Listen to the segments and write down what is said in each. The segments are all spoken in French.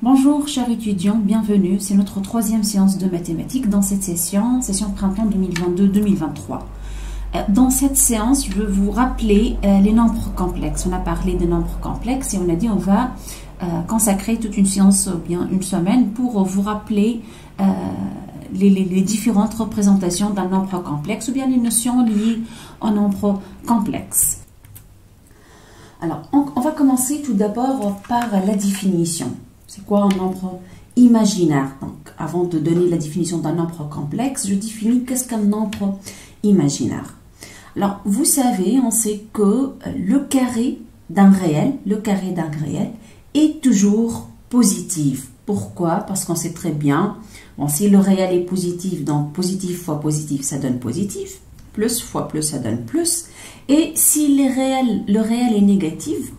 Bonjour chers étudiants, bienvenue, c'est notre troisième séance de mathématiques dans cette session printemps 2022-2023. Dans cette séance, je veux vous rappeler les nombres complexes. On a parlé des nombres complexes et on a dit on va consacrer toute une séance ou bien une semaine pour vous rappeler les différentes représentations d'un nombre complexe ou bien les notions liées au nombre complexe. Alors, on va commencer tout d'abord par la définition. C'est quoi un nombre imaginaire? Donc, avant de donner la définition d'un nombre complexe, je définis qu'est-ce qu'un nombre imaginaire. Alors, vous savez, on sait que le carré d'un réel est toujours positif. Pourquoi? Parce qu'on sait très bien, bon, si le réel est positif, donc positif fois positif, ça donne positif. Plus fois plus, ça donne plus. Et si le réel est négatif,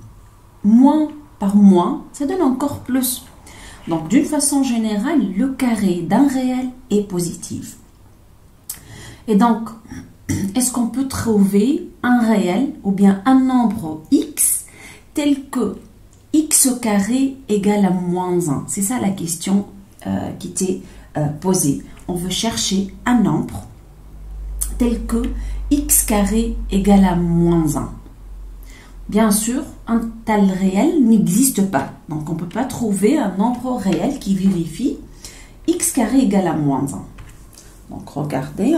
moins par moins, ça donne encore plus. Donc, d'une façon générale, le carré d'un réel est positif. Et donc, est-ce qu'on peut trouver un réel ou bien un nombre x tel que x au carré égale à moins 1? C'est ça la question qui était posée. On veut chercher un nombre tel que x carré égale à moins 1. Bien sûr, un tel réel n'existe pas. Donc, on ne peut pas trouver un nombre réel qui vérifie x carré égale à moins 1. Donc, regardez,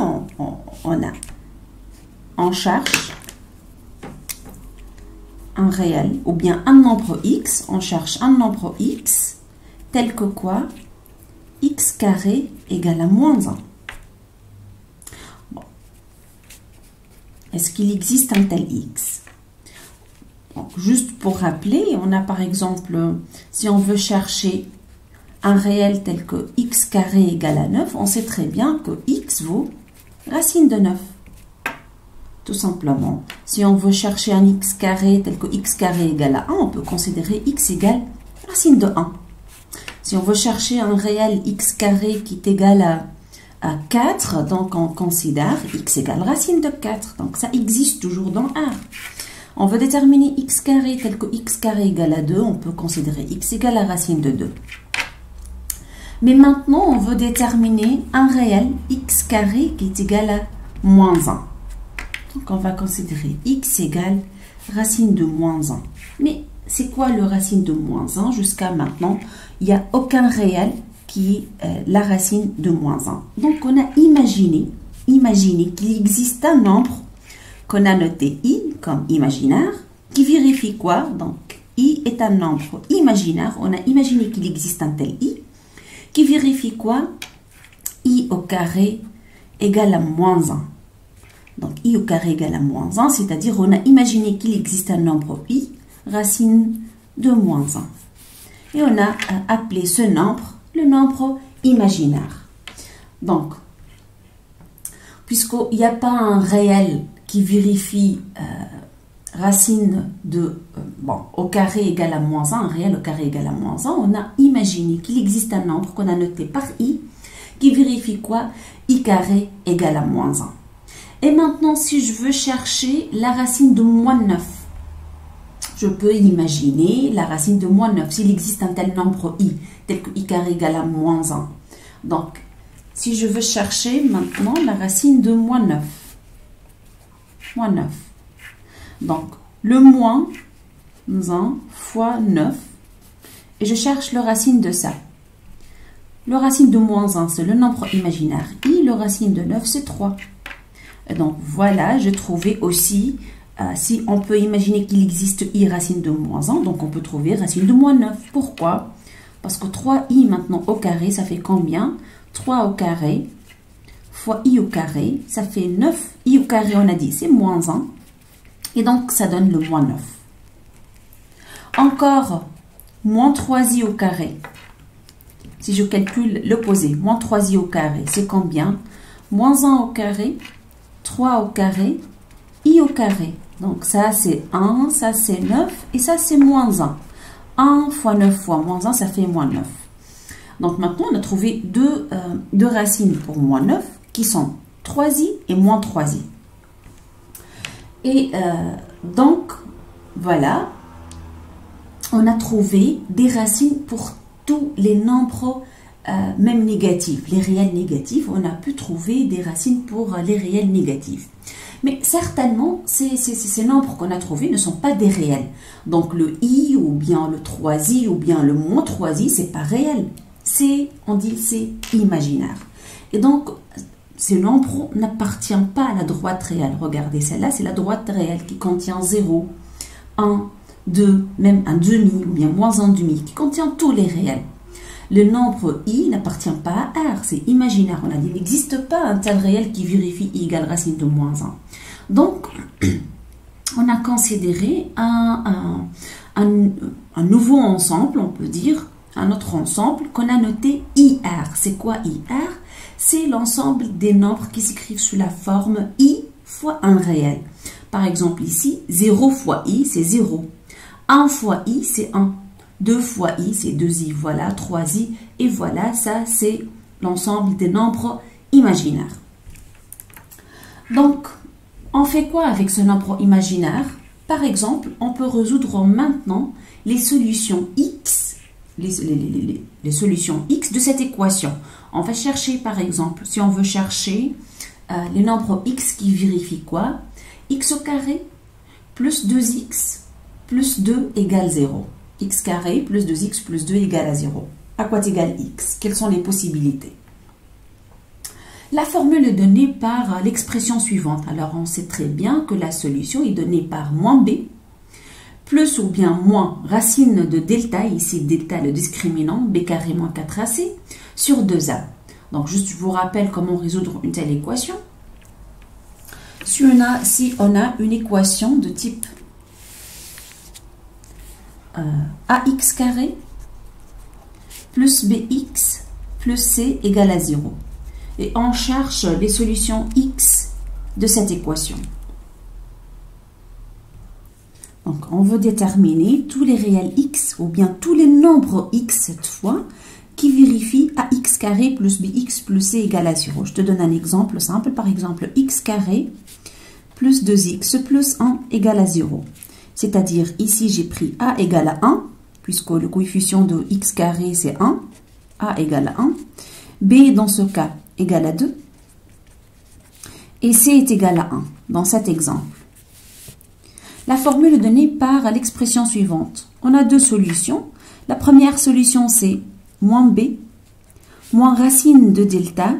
on cherche un réel ou bien un nombre x. On cherche un nombre x tel que quoi? X carré égale à moins 1. Bon. Est-ce qu'il existe un tel x? Donc, juste pour rappeler, on a par exemple, si on veut chercher un réel tel que x carré égale à 9, on sait très bien que x vaut racine de 9. Tout simplement. Si on veut chercher un x carré tel que x carré égale à 1, on peut considérer x égale racine de 1. Si on veut chercher un réel x carré qui est égal à 4, donc on considère x égale racine de 4. Donc ça existe toujours dans R. On veut déterminer x carré tel que x carré égale à 2, on peut considérer x égale à racine de 2. Mais maintenant, on veut déterminer un réel x carré qui est égal à moins 1. Donc, on va considérer x égale racine de moins 1. Mais c'est quoi le racine de moins 1? Jusqu'à maintenant, il n'y a aucun réel qui est la racine de moins 1. Donc, on a imaginé qu'il existe un nombre qu'on a noté i comme imaginaire, qui vérifie quoi? Donc, i est un nombre imaginaire. On a imaginé qu'il existe un tel i, qui vérifie quoi? I au carré égale à moins 1. Donc, i au carré égale à moins 1, c'est-à-dire on a imaginé qu'il existe un nombre i, racine de moins 1. Et on a appelé ce nombre le nombre imaginaire. Donc, puisqu'il n'y a pas un réel qui vérifie racine de au carré égale à moins 1, un réel au carré égale à moins 1, on a imaginé qu'il existe un nombre qu'on a noté par i qui vérifie quoi? I carré égale à moins 1. Et maintenant, si je veux chercher la racine de moins 9, je peux imaginer la racine de moins 9, s'il existe un tel nombre i, tel que i carré égale à moins 1. Donc, si je veux chercher maintenant la racine de moins 9, donc, le moins 1 fois 9, et je cherche le racine de ça. Le racine de moins 1, c'est le nombre imaginaire i, le racine de 9, c'est 3. Et donc, voilà, j'ai trouvé aussi, si on peut imaginer qu'il existe i racine de moins 1, donc on peut trouver racine de moins 9. Pourquoi? Parce que 3i maintenant au carré, ça fait combien? 3 au carré fois i au carré, ça fait 9. I au carré, on a dit, c'est moins 1. Et donc, ça donne le moins 9. Encore, moins 3i au carré. Si je calcule l'opposé, moins 3i au carré, c'est combien? Moins 1 au carré, 3 au carré, i au carré. Donc, ça, c'est 1, ça, c'est 9, et ça, c'est moins 1. 1 fois 9 fois moins 1, ça fait moins 9. Donc, maintenant, on a trouvé deux racines pour moins 9, qui sont 3i et moins 3i. Et donc, voilà, on a trouvé des racines pour tous les nombres, même négatifs, les réels négatifs. On a pu trouver des racines pour les réels négatifs. Mais certainement, ces nombres qu'on a trouvés ne sont pas des réels. Donc le i, ou bien le 3i, ou bien le moins 3i, c'est pas réel. On dit c'est imaginaire. Et donc, ce nombre n'appartient pas à la droite réelle. Regardez, celle-là, c'est la droite réelle qui contient 0, 1, 2, même un demi, ou bien moins un demi, qui contient tous les réels. Le nombre i n'appartient pas à R, c'est imaginaire. On a dit, il n'existe pas un tel réel qui vérifie i égale racine de moins 1. Donc, on a considéré un nouveau ensemble, on peut dire, un autre ensemble qu'on a noté IR. C'est quoi IR? C'est l'ensemble des nombres qui s'écrivent sous la forme i fois un réel. Par exemple, ici, 0 fois i, c'est 0. 1 fois i, c'est 1. 2 fois i, c'est 2i, voilà, 3i, et voilà, ça, c'est l'ensemble des nombres imaginaires. Donc, on fait quoi avec ce nombre imaginaire? Par exemple, on peut résoudre maintenant les solutions x, les solutions x de cette équation. On va chercher, par exemple, si on veut chercher les nombres x qui vérifient quoi? X au carré plus 2x plus 2 égale 0. X carré plus 2x plus 2 égale à 0. À quoi égale x? Quelles sont les possibilités? La formule est donnée par l'expression suivante. Alors, on sait très bien que la solution est donnée par moins b, plus ou bien moins racine de delta, ici delta le discriminant, b carré moins 4ac, sur 2a. Donc, juste je vous rappelle comment résoudre une telle équation. Si on a une équation de type ax carré plus bx plus c égale à 0. Et on cherche les solutions x de cette équation. Donc, on veut déterminer tous les réels x, ou bien tous les nombres x cette fois, qui vérifient ax carré plus bx plus c égale à 0. Je te donne un exemple simple. Par exemple, x carré plus 2x plus 1 égale à 0. C'est-à-dire, ici, j'ai pris a égale à 1, puisque le coefficient de x carré, c'est 1. A égale à 1. B, dans ce cas, égale à 2. Et C est égal à 1, dans cet exemple. La formule est donnée par l'expression suivante. On a deux solutions. La première solution, c'est moins b, moins racine de delta.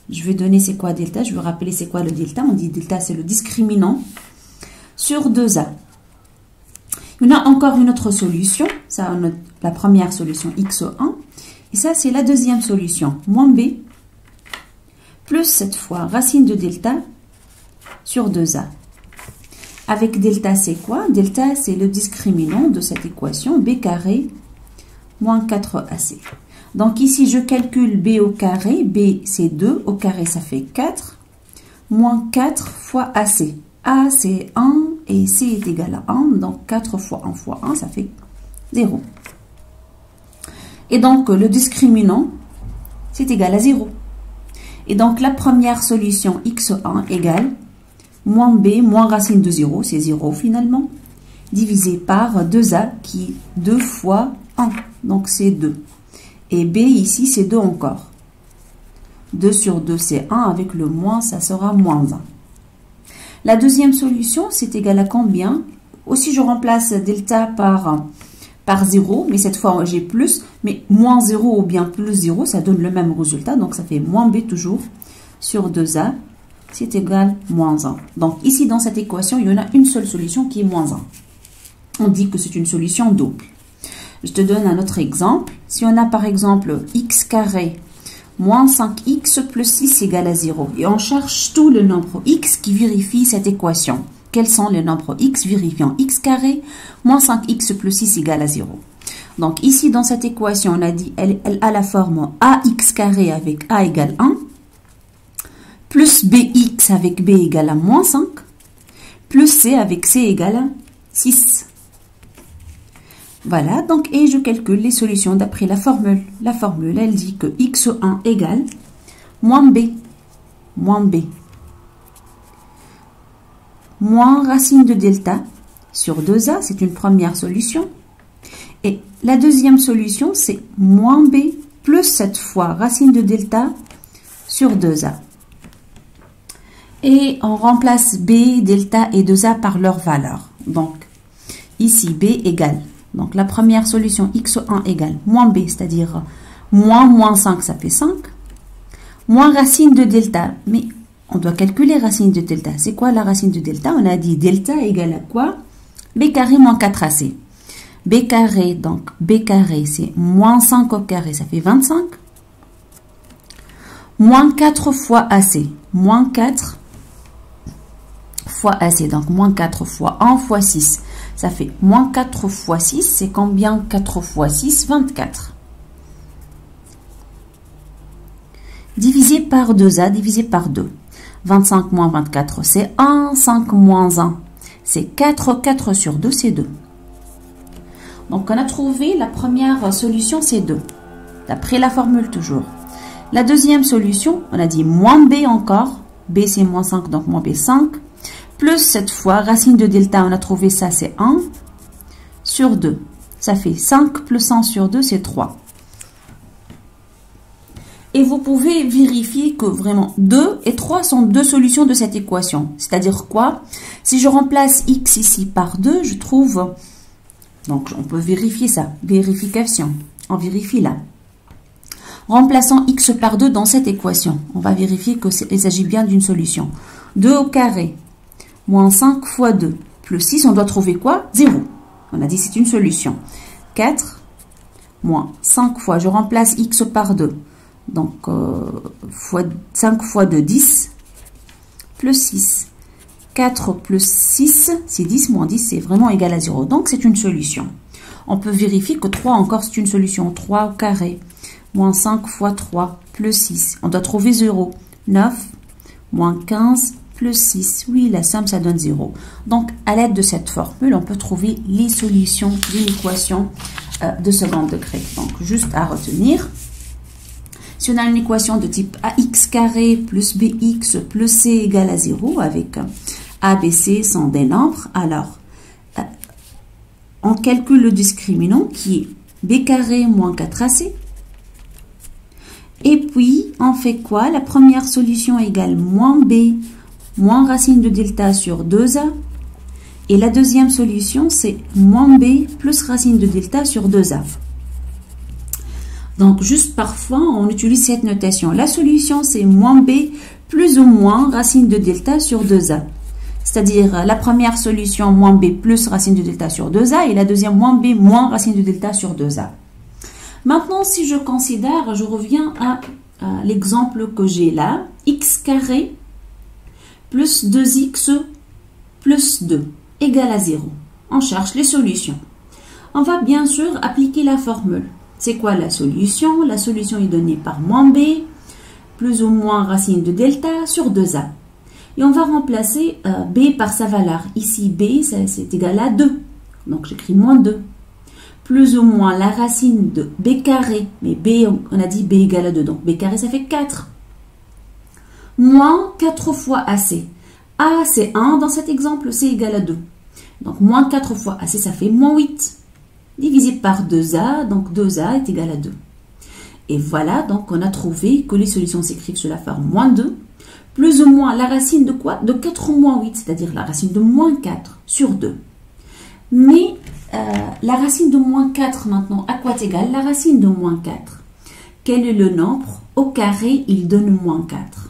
Je vais donner c'est quoi delta, je vais rappeler c'est quoi le delta. On dit delta, c'est le discriminant, sur 2a. Il y en a encore une autre solution. Ça, la première solution, x1. Et ça, c'est la deuxième solution, moins b, plus cette fois racine de delta sur 2a. Avec delta, c'est quoi? Delta, c'est le discriminant de cette équation, b carré moins 4ac. Donc ici, je calcule b au carré. B, c'est 2. Au carré, ça fait 4. Moins 4 fois ac. A, c'est 1 et c est égal à 1. Donc 4 fois 1 fois 1, ça fait 0. Et donc, le discriminant, c'est égal à 0. Et donc, la première solution x1 égale moins b moins racine de 0, c'est 0 finalement, divisé par 2a qui est 2 fois 1, donc c'est 2. Et b ici, c'est 2 encore. 2 sur 2, c'est 1, avec le moins, ça sera moins 1. La deuxième solution, c'est égal à combien? Aussi, je remplace delta par 0, mais cette fois, j'ai plus, mais moins 0 ou bien plus 0, ça donne le même résultat, donc ça fait moins b toujours sur 2a, c'est égal à moins 1. Donc ici, dans cette équation, il y en a une seule solution qui est moins 1. On dit que c'est une solution double. Je te donne un autre exemple. Si on a par exemple x carré moins 5x plus 6 égale à 0, et on cherche tout le nombre x qui vérifie cette équation. Quels sont les nombres x vérifiant x carré moins 5x plus 6 égale à 0. Donc ici, dans cette équation, on a dit elle a la forme ax carré avec a égale 1, plus bx avec b égale à moins 5, plus c avec c égale à 6. Voilà, donc, et je calcule les solutions d'après la formule. La formule, elle dit que x1 égale moins b, moins racine de delta sur 2a, c'est une première solution, et la deuxième solution, c'est moins b plus cette fois racine de delta sur 2a. Et on remplace b, delta et 2a par leur valeur. Donc, ici, b égale. Donc, la première solution, x1 égale moins b, c'est-à-dire moins 5, ça fait 5. Moins racine de delta. Mais on doit calculer racine de delta. C'est quoi la racine de delta? On a dit delta égale à quoi? B carré moins 4ac. B carré, donc B carré, c'est moins 5 au carré, ça fait 25. Moins 4 fois AC. Moins 4 fois AC, donc moins 4 fois 1 fois 6. Ça fait moins 4 fois 6, c'est combien 4 fois 6? 24. Divisé par 2A, divisé par 2. 25 moins 24, c'est 1. 5 moins 1, c'est 4. 4 sur 2, c'est 2. Donc, on a trouvé la première solution, c'est 2. D'après la formule toujours. La deuxième solution, on a dit moins B encore. B, c'est moins 5, donc moins B, 5. Plus cette fois, racine de delta, on a trouvé ça, c'est 1 sur 2. Ça fait 5 plus 1 sur 2, c'est 3. Et vous pouvez vérifier que vraiment 2 et 3 sont deux solutions de cette équation. C'est-à-dire quoi? Si je remplace x ici par 2, je trouve... Donc, on peut vérifier ça. Vérification. On vérifie là. Remplaçant x par 2 dans cette équation. On va vérifier qu'il s'agit bien d'une solution. 2 au carré. Moins 5 fois 2. Plus 6, on doit trouver quoi? 0. On a dit c'est une solution. 4 moins 5 fois. Je remplace x par 2. Donc, 5 fois 2, 10. Plus 6. 4 plus 6, c'est 10, moins 10, c'est vraiment égal à 0. Donc, c'est une solution. On peut vérifier que 3 encore, c'est une solution. 3 au carré, moins 5 fois 3, plus 6. On doit trouver 0. 9, moins 15, plus 6. Oui, la somme, ça donne 0. Donc, à l'aide de cette formule, on peut trouver les solutions d'une équation de second degré. Donc, juste à retenir. Si on a une équation de type ax carré plus bx plus c égale à 0 avec a, b, c sont des nombres, alors on calcule le discriminant qui est b carré moins 4ac. Et puis, on fait quoi? La première solution égale moins b moins racine de delta sur 2a. Et la deuxième solution, c'est moins b plus racine de delta sur 2a. Donc, juste parfois, on utilise cette notation. La solution, c'est moins b plus ou moins racine de delta sur 2a. C'est-à-dire, la première solution, moins b plus racine de delta sur 2a, et la deuxième, moins b moins racine de delta sur 2a. Maintenant, si je considère, je reviens à l'exemple que j'ai là, x carré plus 2x plus 2 égale à 0. On cherche les solutions. On va bien sûr appliquer la formule. C'est quoi la solution? La solution est donnée par moins b, plus ou moins racine de delta sur 2a. Et on va remplacer b par sa valeur. Ici, b, c'est égal à 2. Donc, j'écris moins 2. Plus ou moins la racine de b carré. Mais b, on a dit b égale à 2. Donc, b carré, ça fait 4. Moins 4 fois ac. A, c'est 1. Dans cet exemple, c'est égal à 2. Donc, moins 4 fois ac, ça fait moins 8. Divisé par 2a, donc 2a est égal à 2. Et voilà, donc on a trouvé que les solutions s'écrivent sous la forme moins 2, plus ou moins la racine de quoi? De 4 moins 8, c'est-à-dire la racine de moins 4 sur 2. Mais la racine de moins 4 maintenant, à quoi est égale la racine de moins 4? Quel est le nombre au carré? Il donne moins 4.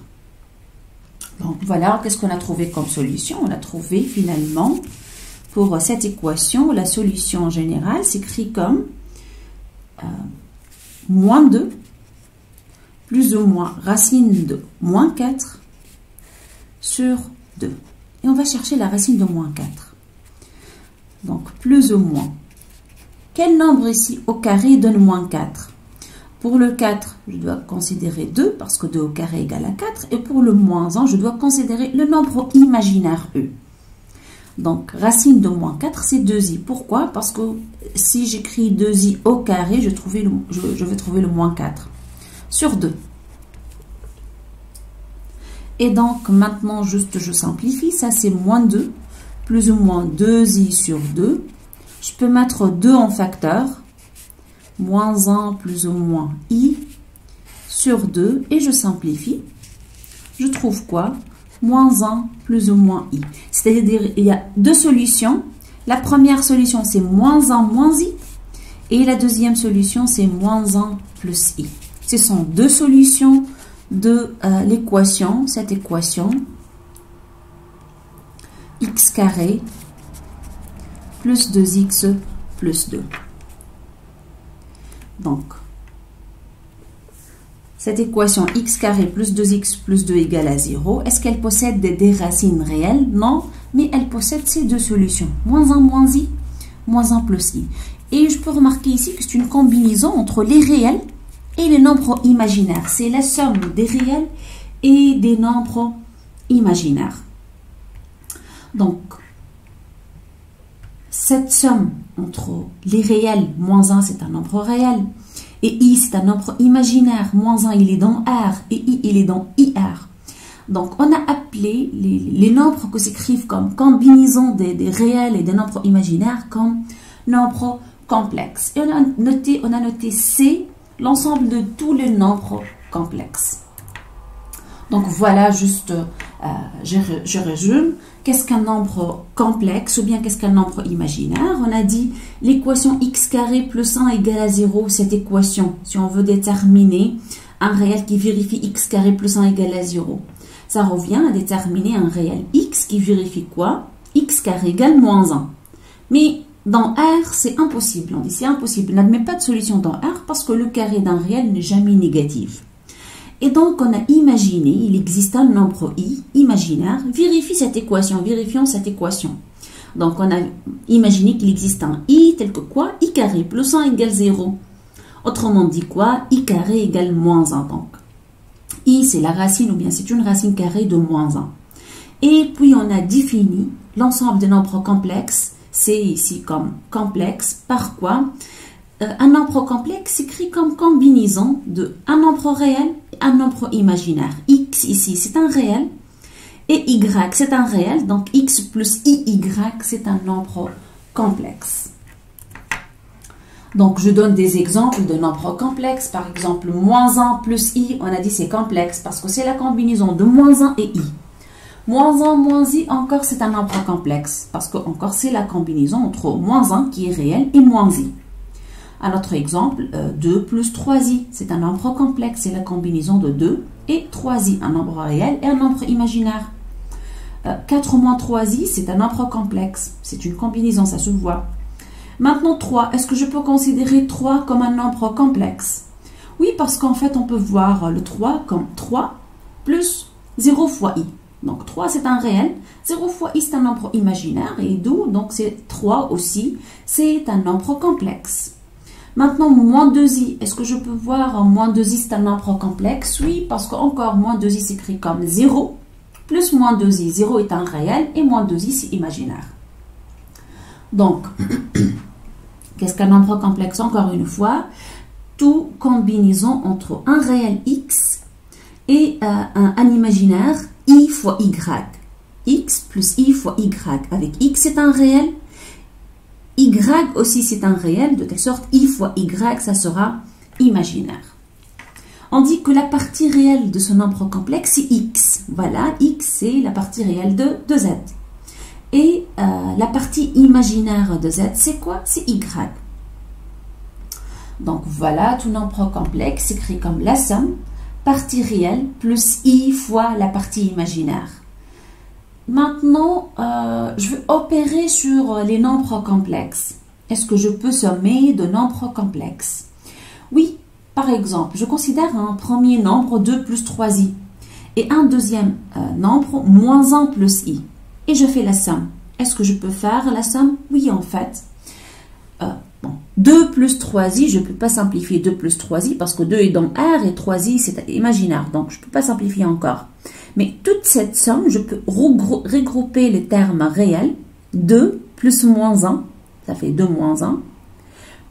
Donc voilà, qu'est-ce qu'on a trouvé comme solution? On a trouvé finalement... Pour cette équation, la solution générale s'écrit comme moins 2 plus ou moins racine de moins 4 sur 2. Et on va chercher la racine de moins 4. Donc, plus ou moins. Quel nombre ici au carré donne moins 4? Pour le 4, je dois considérer 2 parce que 2 au carré égale à 4. Et pour le moins 1, je dois considérer le nombre imaginaire E. Donc, racine de moins 4, c'est 2i. Pourquoi? Parce que si j'écris 2i au carré, je vais trouver le moins 4 sur 2. Et donc, maintenant, juste je simplifie. Ça, c'est moins 2, plus ou moins 2i sur 2. Je peux mettre 2 en facteur. moins 1 plus ou moins i sur 2 et je simplifie. Je trouve quoi? Moins 1 plus ou moins i. C'est-à-dire, il y a deux solutions. La première solution, c'est moins 1 moins i. Et la deuxième solution, c'est moins 1 plus i. Ce sont deux solutions de l'équation, cette équation. X carré plus 2x plus 2. Donc, cette équation x carré plus 2x plus 2 égale à 0, est-ce qu'elle possède des racines réelles? Non, mais elle possède ces deux solutions. Moins 1 moins i, moins 1 plus i. Et je peux remarquer ici que c'est une combinaison entre les réels et les nombres imaginaires. C'est la somme des réels et des nombres imaginaires. Donc, cette somme entre les réels, moins 1 c'est un nombre réel, et i c'est un nombre imaginaire, moins 1 il est dans R, et i il est dans IR. Donc, on a appelé les nombres que s'écrivent comme combinaison des réels et des nombres imaginaires comme nombres complexes. Et on a noté C, l'ensemble de tous les nombres complexes. Donc, voilà, juste, je résume. Qu'est-ce qu'un nombre complexe ou bien qu'est-ce qu'un nombre imaginaire? On a dit l'équation x carré plus 1 égale à 0. Cette équation, si on veut déterminer un réel qui vérifie x carré plus 1 égale à 0, ça revient à déterminer un réel x qui vérifie quoi? X carré égale moins 1. Mais dans R, c'est impossible. On dit c'est impossible. On n'admet pas de solution dans R parce que le carré d'un réel n'est jamais négatif. Et donc, on a imaginé, il existe un nombre i imaginaire. Vérifions cette équation. Donc, on a imaginé qu'il existe un i tel que quoi? I carré plus 1 égale 0. Autrement dit quoi? I carré égale moins 1. Donc, i c'est la racine ou bien c'est une racine carrée de moins 1. Et puis, on a défini l'ensemble des nombres complexes. C'est ici comme complexe. Par quoi? Un nombre complexe s'écrit comme combinaison de un nombre réel et un nombre imaginaire. X ici, c'est un réel et Y, c'est un réel. Donc, X plus IY, c'est un nombre complexe. Donc, je donne des exemples de nombres complexes. Par exemple, moins 1 plus I, on a dit c'est complexe parce que c'est la combinaison de moins 1 et I. Moins 1 moins I, encore, c'est un nombre complexe parce que encore c'est la combinaison entre moins 1 qui est réel et moins I. Un autre exemple, 2 plus 3i, c'est un nombre complexe, c'est la combinaison de 2 et 3i, un nombre réel et un nombre imaginaire. 4 moins 3i, c'est un nombre complexe, c'est une combinaison, ça se voit. Maintenant 3, est-ce que je peux considérer 3 comme un nombre complexe? Oui, parce qu'en fait, on peut voir le 3 comme 3 plus 0 fois i. Donc 3, c'est un réel, 0 fois i, c'est un nombre imaginaire, et d'où, donc c'est 3 aussi, c'est un nombre complexe. Maintenant, moins 2i, est-ce que je peux voir moins 2i, c'est un nombre complexe? Oui, parce qu'encore, moins 2i s'écrit comme 0, plus moins 2i. 0 est un réel et moins 2i, c'est imaginaire. Donc, qu'est-ce qu'un nombre complexe? Encore une fois, toute combinaison entre un réel x et un imaginaire i fois y. X plus i fois y. Avec x, c'est un réel. Y aussi, c'est un réel, de telle sorte, i fois y, ça sera imaginaire. On dit que la partie réelle de ce nombre complexe, c'est x. Voilà, x, c'est la partie réelle de z. Et la partie imaginaire de z, c'est quoi? C'est y. Donc voilà, tout nombre complexe s'écrit comme la somme, partie réelle, plus i fois la partie imaginaire. Maintenant, je vais opérer sur les nombres complexes. Est-ce que je peux sommer de nombres complexes? Oui, par exemple, je considère un premier nombre 2 plus 3i et un deuxième nombre moins 1 plus i. Et je fais la somme. Est-ce que je peux faire la somme? Oui, en fait. 2 plus 3i, je ne peux pas simplifier 2 plus 3i parce que 2 est dans R et 3i c'est imaginaire. Donc, je ne peux pas simplifier encore. Mais toute cette somme, je peux regrouper les termes réels. 2 plus moins 1, ça fait 2 moins 1.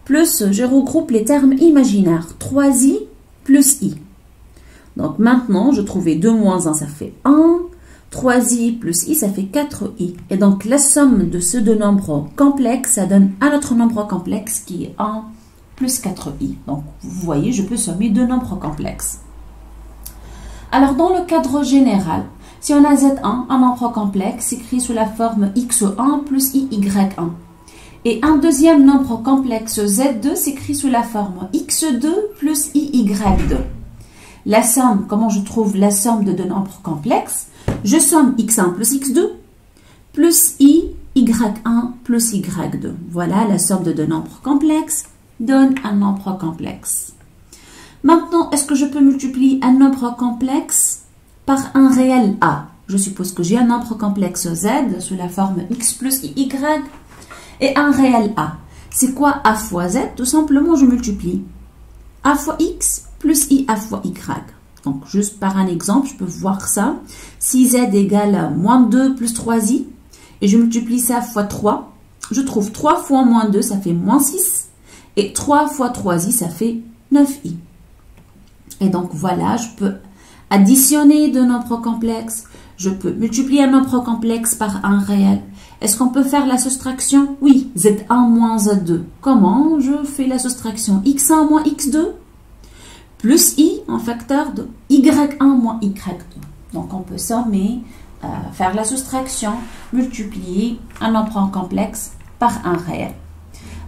Plus, je regroupe les termes imaginaires. 3i plus i. Donc maintenant, je trouvais 2 moins 1, ça fait 1. 3i plus i, ça fait 4i. Et donc, la somme de ces deux nombres complexes, ça donne un autre nombre complexe qui est 1 plus 4i. Donc, vous voyez, je peux sommer deux nombres complexes. Alors, dans le cadre général, si on a Z1, un nombre complexe écrit sous la forme x1 plus iy1. Et un deuxième nombre complexe Z2 s'écrit sous la forme x2 plus iy2. La somme, comment je trouve la somme de deux nombres complexes? Je somme x1 plus x2 plus y1 plus y2. Voilà, la somme de deux nombres complexes donne un nombre complexe. Maintenant, est-ce que je peux multiplier un nombre complexe par un réel A? Je suppose que j'ai un nombre complexe Z sous la forme x plus y et un réel A. C'est quoi A fois Z? Tout simplement, je multiplie A fois x plus i A fois y. Donc, juste par un exemple, je peux voir ça. Si Z égale moins 2 plus 3i, et je multiplie ça fois 3, je trouve 3 fois moins 2, ça fait moins 6. Et 3 fois 3i, ça fait 9i. Et donc, voilà, je peux additionner deux nombres complexes. Je peux multiplier un nombre complexe par un réel. Est-ce qu'on peut faire la soustraction? Oui, Z1 moins Z2. Comment je fais la soustraction? X1 moins X2 plus I en facteur de Y1 moins Y2. Donc, on peut sommer, faire la soustraction, multiplier un nombre complexe par un réel.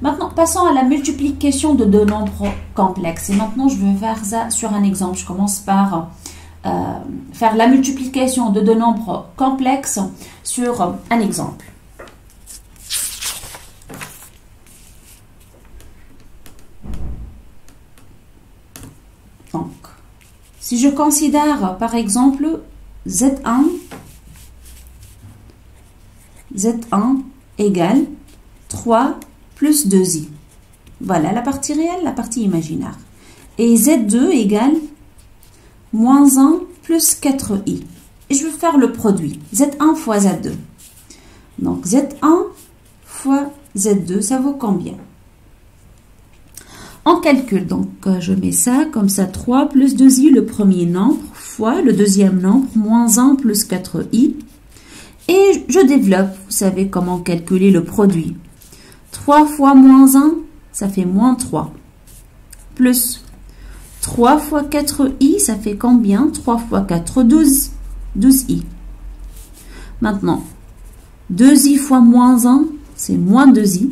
Maintenant, passons à la multiplication de deux nombres complexes. Et maintenant, je vais faire ça sur un exemple. Je commence par faire la multiplication de deux nombres complexes sur un exemple. Donc, si je considère par exemple Z1 égale 3 plus 2i. Voilà la partie réelle, la partie imaginaire. Et Z2 égale moins 1 plus 4i. Et je vais faire le produit. Z1 fois Z2. Donc, Z1 fois Z2, ça vaut combien? On calcule. Donc, je mets ça comme ça. 3 plus 2i, le premier nombre, fois le deuxième nombre, moins 1 plus 4i. Et je développe. Vous savez comment calculer le produit. 3 fois moins 1, ça fait moins 3. Plus 3 fois 4i, ça fait combien? 3 fois 4, 12. 12i. Maintenant, 2i fois moins 1, c'est moins 2i.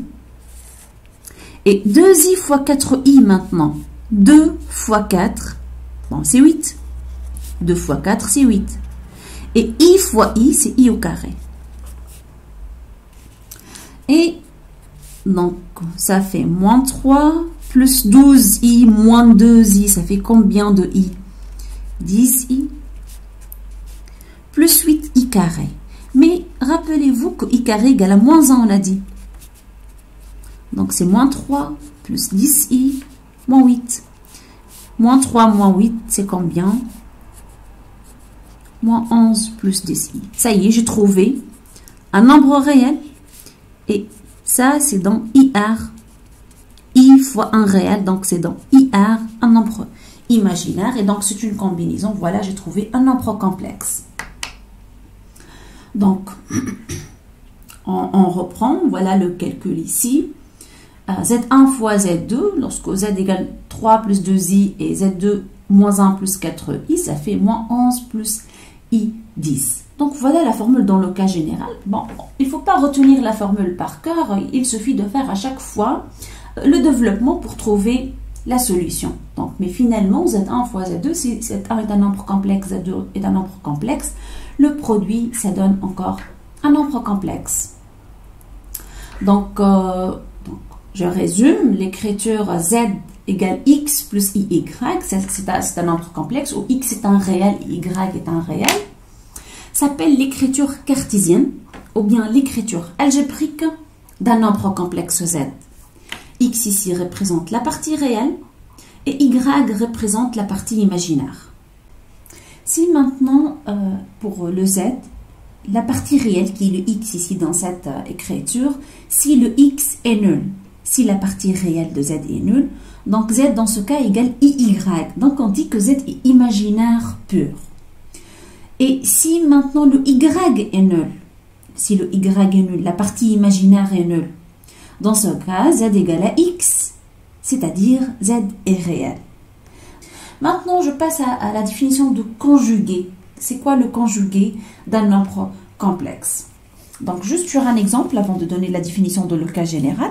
Et 2i fois 4i maintenant. 2 fois 4, bon, c'est 8. 2 fois 4, c'est 8. Et i fois i, c'est i au carré. Et donc, ça fait moins 3 plus 12i moins 2i, ça fait combien de i? 10i plus 8i carré. Mais rappelez-vous que i carré égale à moins 1, on a dit. Donc, c'est moins 3 plus 10i moins 8. Moins 3 moins 8, c'est combien? Moins 11 plus 10i. Ça y est, j'ai trouvé un nombre réel. Et ça, c'est dans IR. I fois un réel, donc c'est dans IR, un nombre imaginaire. Et donc, c'est une combinaison. Voilà, j'ai trouvé un nombre complexe. Donc, on reprend. Voilà le calcul ici. Z1 fois Z2, lorsque Z égale 3 plus 2i et Z2 moins 1 plus 4i, ça fait moins 11 plus i 10. Donc, voilà la formule dans le cas général. Bon, il ne faut pas retenir la formule par cœur. Il suffit de faire à chaque fois le développement pour trouver la solution. Donc, mais finalement, Z1 fois Z2, si Z1 est un nombre complexe, Z2 est un nombre complexe, le produit, ça donne encore un nombre complexe. Donc, je résume. L'écriture Z égale X plus IY, c'est un nombre complexe, où X est un réel, Y est un réel. S'appelle l'écriture cartésienne ou bien l'écriture algébrique d'un nombre complexe Z. X ici représente la partie réelle et Y représente la partie imaginaire. Si maintenant, pour le Z, la partie réelle qui est le X ici dans cette écriture, si le X est nul, si la partie réelle de Z est nulle, donc Z dans ce cas égale IY. Donc on dit que Z est imaginaire pur. Et si maintenant le Y est nul, si le Y est nul, la partie imaginaire est nulle, dans ce cas, Z égale à X, c'est-à-dire Z est réel. Maintenant, je passe à la définition de conjugué. C'est quoi le conjugué d'un nombre complexe? Donc, juste sur un exemple, avant de donner la définition de le cas général.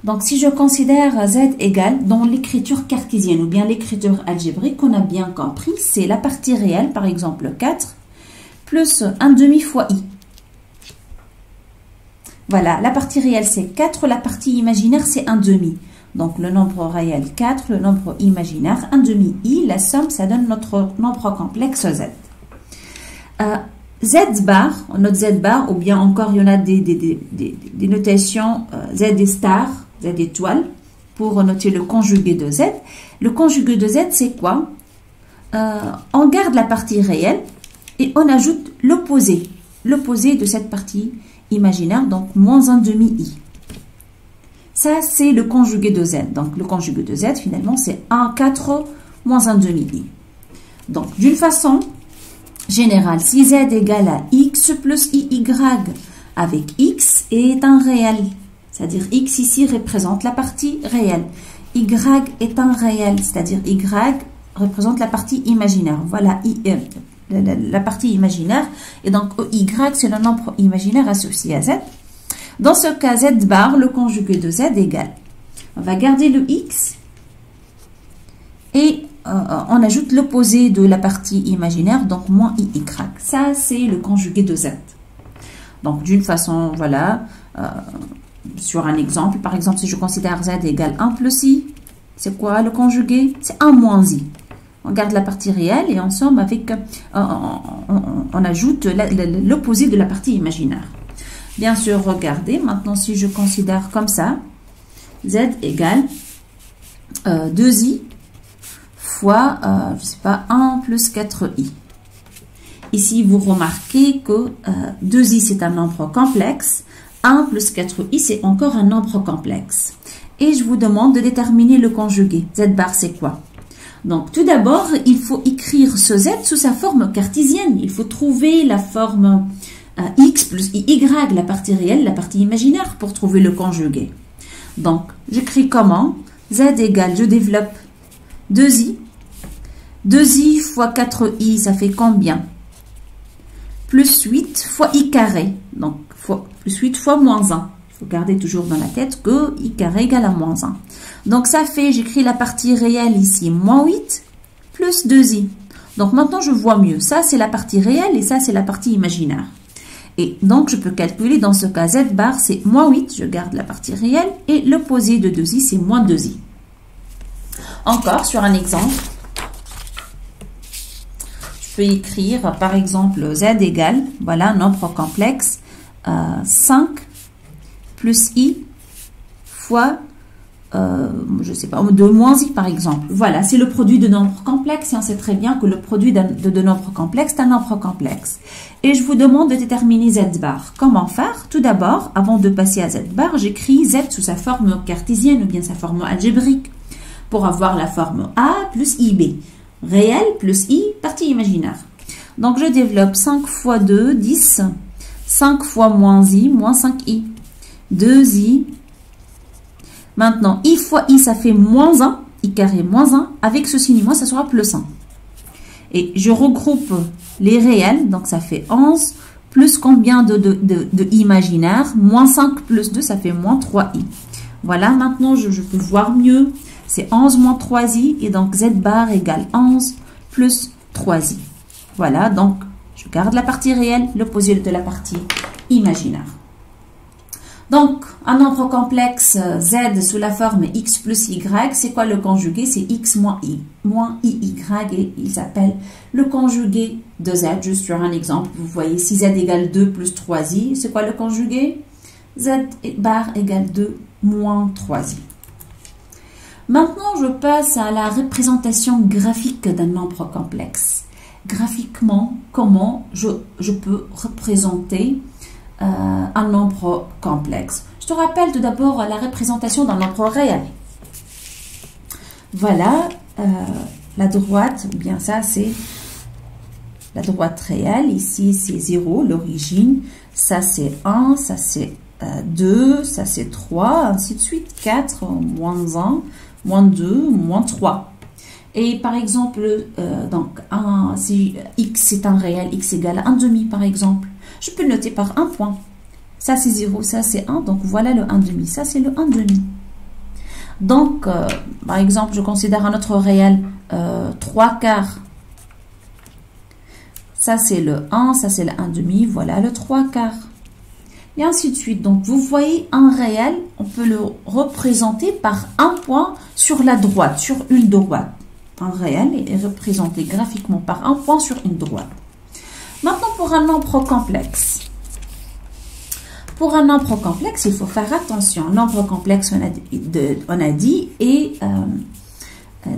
Donc, si je considère Z égale dans l'écriture cartésienne ou bien l'écriture algébrique, on a bien compris, c'est la partie réelle, par exemple 4, plus 1 demi fois I. Voilà, la partie réelle c'est 4, la partie imaginaire c'est 1 demi. Donc, le nombre réel 4, le nombre imaginaire 1 demi I, la somme, ça donne notre nombre complexe Z. Z bar, on note Z bar, ou bien encore il y en a des notations Z star, Z étoile, pour noter le conjugué de Z. Le conjugué de Z, c'est quoi? On garde la partie réelle et on ajoute l'opposé de cette partie imaginaire, donc moins 1 demi I. Ça, c'est le conjugué de Z. Donc, le conjugué de Z, finalement, c'est 1, 4, moins 1 demi I. Donc, d'une façon générale, si Z égale à X plus IY avec X est un réel, c'est-à-dire X ici représente la partie réelle. Y est un réel, c'est-à-dire Y représente la partie imaginaire. Voilà, la partie imaginaire. Et donc, Y, c'est le nombre imaginaire associé à Z. Dans ce cas, Z bar, le conjugué de Z égale. On va garder le X et on ajoute l'opposé de la partie imaginaire, donc moins IY. Ça, c'est le conjugué de Z. Donc, d'une façon, voilà, sur un exemple, par exemple, si je considère Z égale 1 plus I, c'est quoi le conjugué? C'est 1 moins I. On garde la partie réelle et en somme, avec, on ajoute l'opposé de la partie imaginaire. Bien sûr, regardez, maintenant si je considère comme ça, Z égale 2i fois, je sais pas, 1 plus 4i. Ici, vous remarquez que 2i c'est un nombre complexe, 1 plus 4i c'est encore un nombre complexe. Et je vous demande de déterminer le conjugué. Z bar c'est quoi? Donc, tout d'abord, il faut écrire ce Z sous sa forme cartésienne. Il faut trouver la forme X plus IY, la partie réelle, la partie imaginaire, pour trouver le conjugué. Donc, j'écris comment? Z égale, je développe 2i. 2i fois 4i, ça fait combien? Plus 8 fois i carré. Donc, plus 8 fois moins 1. Il faut garder toujours dans la tête que i carré égale à moins 1. Donc, ça fait, j'écris la partie réelle ici, moins 8 plus 2i. Donc, maintenant, je vois mieux. Ça, c'est la partie réelle et ça, c'est la partie imaginaire. Et donc, je peux calculer dans ce cas, Z bar, c'est moins 8, je garde la partie réelle, et l'opposé de 2i, c'est moins 2i. Encore, sur un exemple, je peux écrire, par exemple, Z égale, voilà, un nombre complexe, 5 plus i fois, je sais pas, de moins i, par exemple. Voilà, c'est le produit de nombres complexes, et on sait très bien que le produit de nombres complexes est un nombre complexe. Et je vous demande de déterminer Z bar. Comment faire? Tout d'abord, avant de passer à Z bar, j'écris Z sous sa forme cartésienne ou bien sa forme algébrique pour avoir la forme A plus IB. Réel plus I, partie imaginaire. Donc, je développe 5 fois 2, 10. 5 fois moins I, moins 5i. 2i. Maintenant, I fois I, ça fait moins 1. I carré moins 1. Avec ce signe moins, ça sera plus 1. Et je regroupe les réels, donc ça fait 11, plus combien de imaginaire? Moins 5 plus 2, ça fait moins 3i. Voilà, maintenant je peux voir mieux. C'est 11 moins 3i, et donc Z bar égale 11 plus 3i. Voilà, donc je garde la partie réelle, l'opposé de la partie imaginaire. Donc, un nombre complexe Z sous la forme X plus Y, c'est quoi le conjugué? C'est X moins I, moins IY, et il s'appelle le conjugué de Z. Juste sur un exemple, vous voyez, si Z égale 2 plus 3I, c'est quoi le conjugué? Z bar égale 2 moins 3I. Maintenant, je passe à la représentation graphique d'un nombre complexe. Graphiquement, comment je peux représenter un nombre complexe? Je te rappelle tout d'abord la représentation d'un nombre réel. Voilà, la droite, ou bien ça c'est la droite réelle. Ici c'est 0, l'origine. Ça c'est 1, ça c'est 2, ça c'est 3, ainsi de suite, 4, moins 1, moins 2, moins 3. Et par exemple, donc, si x est un réel, x égale à 1 demi par exemple, je peux le noter par un point. Ça c'est 0, ça c'est 1, donc voilà le 1 demi, ça c'est le 1 demi. Donc, par exemple, je considère un autre réel 3 quarts. Ça c'est le 1, ça c'est le 1 demi, voilà le 3 quarts. Et ainsi de suite. Donc, vous voyez un réel, on peut le représenter par un point sur la droite, sur une droite. Un réel est représenté graphiquement par un point sur une droite. Maintenant, pour un nombre complexe. Pour un nombre complexe, il faut faire attention. Un nombre complexe, on a dit, est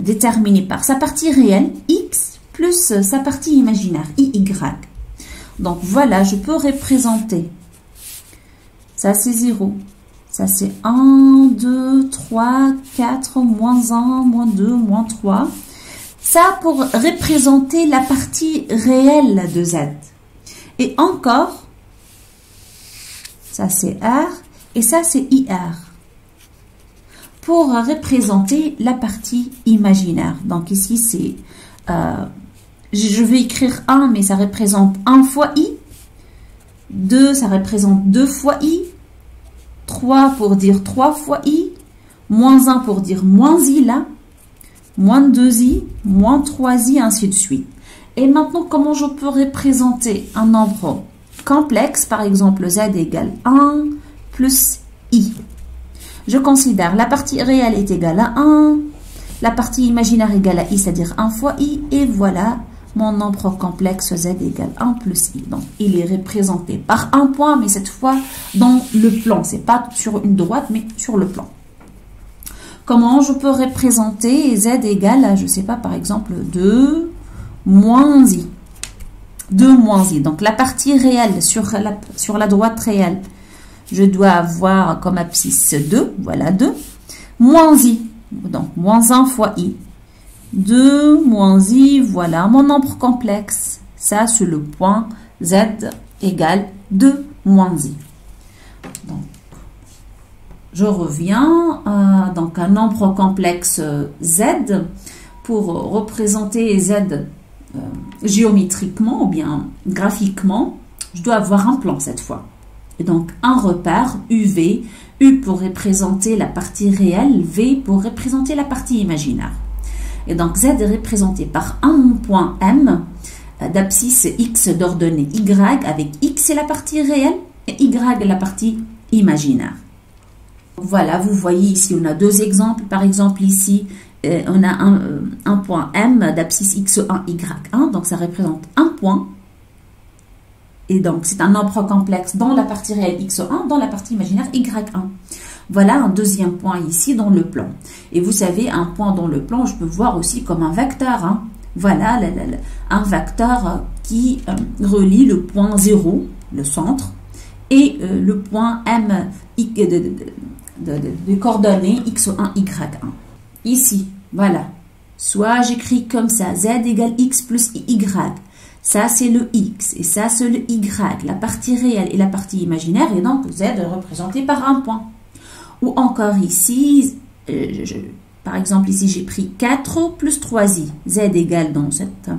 déterminé par sa partie réelle, x, plus sa partie imaginaire, iy. Donc, voilà, je peux représenter. Ça, c'est 0. Ça, c'est 1, 2, 3, 4, moins 1, moins 2, moins 3. Ça, pour représenter la partie réelle de z. Et encore, ça, c'est r. Et ça, c'est ir. Pour représenter la partie imaginaire. Donc, ici, c'est... je vais écrire 1, mais ça représente 1 fois i. 2, ça représente 2 fois i. 3 pour dire 3 fois i. Moins 1 pour dire moins i là. Moins 2i, moins 3i, ainsi de suite. Et maintenant, comment je peux représenter un nombre complexe? Par exemple, z égale 1 plus i. Je considère la partie réelle est égale à 1. La partie imaginaire égale à i, c'est-à-dire 1 fois i. Et voilà mon nombre complexe z égale 1 plus i. Donc, il est représenté par un point, mais cette fois dans le plan. Ce n'est pas sur une droite, mais sur le plan. Comment je peux représenter z égale à, je ne sais pas, par exemple, 2 moins i. 2 moins i. Donc, la partie réelle sur la droite réelle, je dois avoir comme abscisse 2. Voilà, 2. Moins i. Donc, moins 1 fois i. 2 moins i, voilà mon nombre complexe. Ça, c'est le point z égale 2 moins i. Donc, je reviens. Donc, un nombre complexe z, pour représenter z géométriquement ou bien graphiquement, je dois avoir un plan cette fois. Et donc, un repère, UV, U pour représenter la partie réelle, V pour représenter la partie imaginaire. Et donc, Z est représenté par un point M d'abscisse X d'ordonnée Y, avec X c'est la partie réelle et Y la partie imaginaire. Voilà, vous voyez ici, on a deux exemples. Par exemple, ici, on a un point M d'abscisse X1, Y1, donc ça représente un point. Et donc, c'est un nombre complexe dans la partie réelle X1, dans la partie imaginaire Y1. Voilà un deuxième point ici dans le plan. Et vous savez, un point dans le plan, je peux voir aussi comme un vecteur. Hein. Voilà un vecteur qui relie le point 0, le centre, et le point M de coordonnées X1, Y1. Ici, voilà. Soit j'écris comme ça, Z égale X plus Y. Ça, c'est le X et ça, c'est le Y, la partie réelle et la partie imaginaire. Et donc, Z est représenté par un point. Ou encore ici, par exemple, ici, j'ai pris 4 plus 3i. Z égale dans cet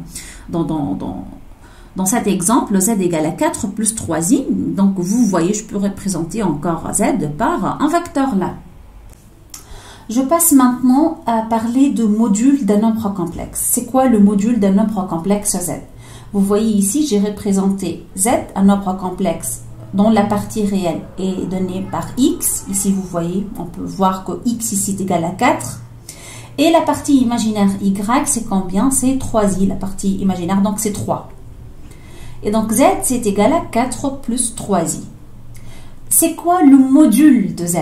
exemple, Z égale à 4 plus 3i. Donc, vous voyez, je peux représenter encore Z par un vecteur là. Je passe maintenant à parler de module d'un nombre complexe. C'est quoi le module d'un nombre complexe Z? Vous voyez ici, j'ai représenté Z, un nombre complexe dont la partie réelle est donnée par X. Ici, vous voyez, on peut voir que X ici est égal à 4. Et la partie imaginaire Y, c'est combien? C'est 3i, la partie imaginaire, donc c'est 3. Et donc Z, c'est égal à 4 plus 3i. C'est quoi le module de Z?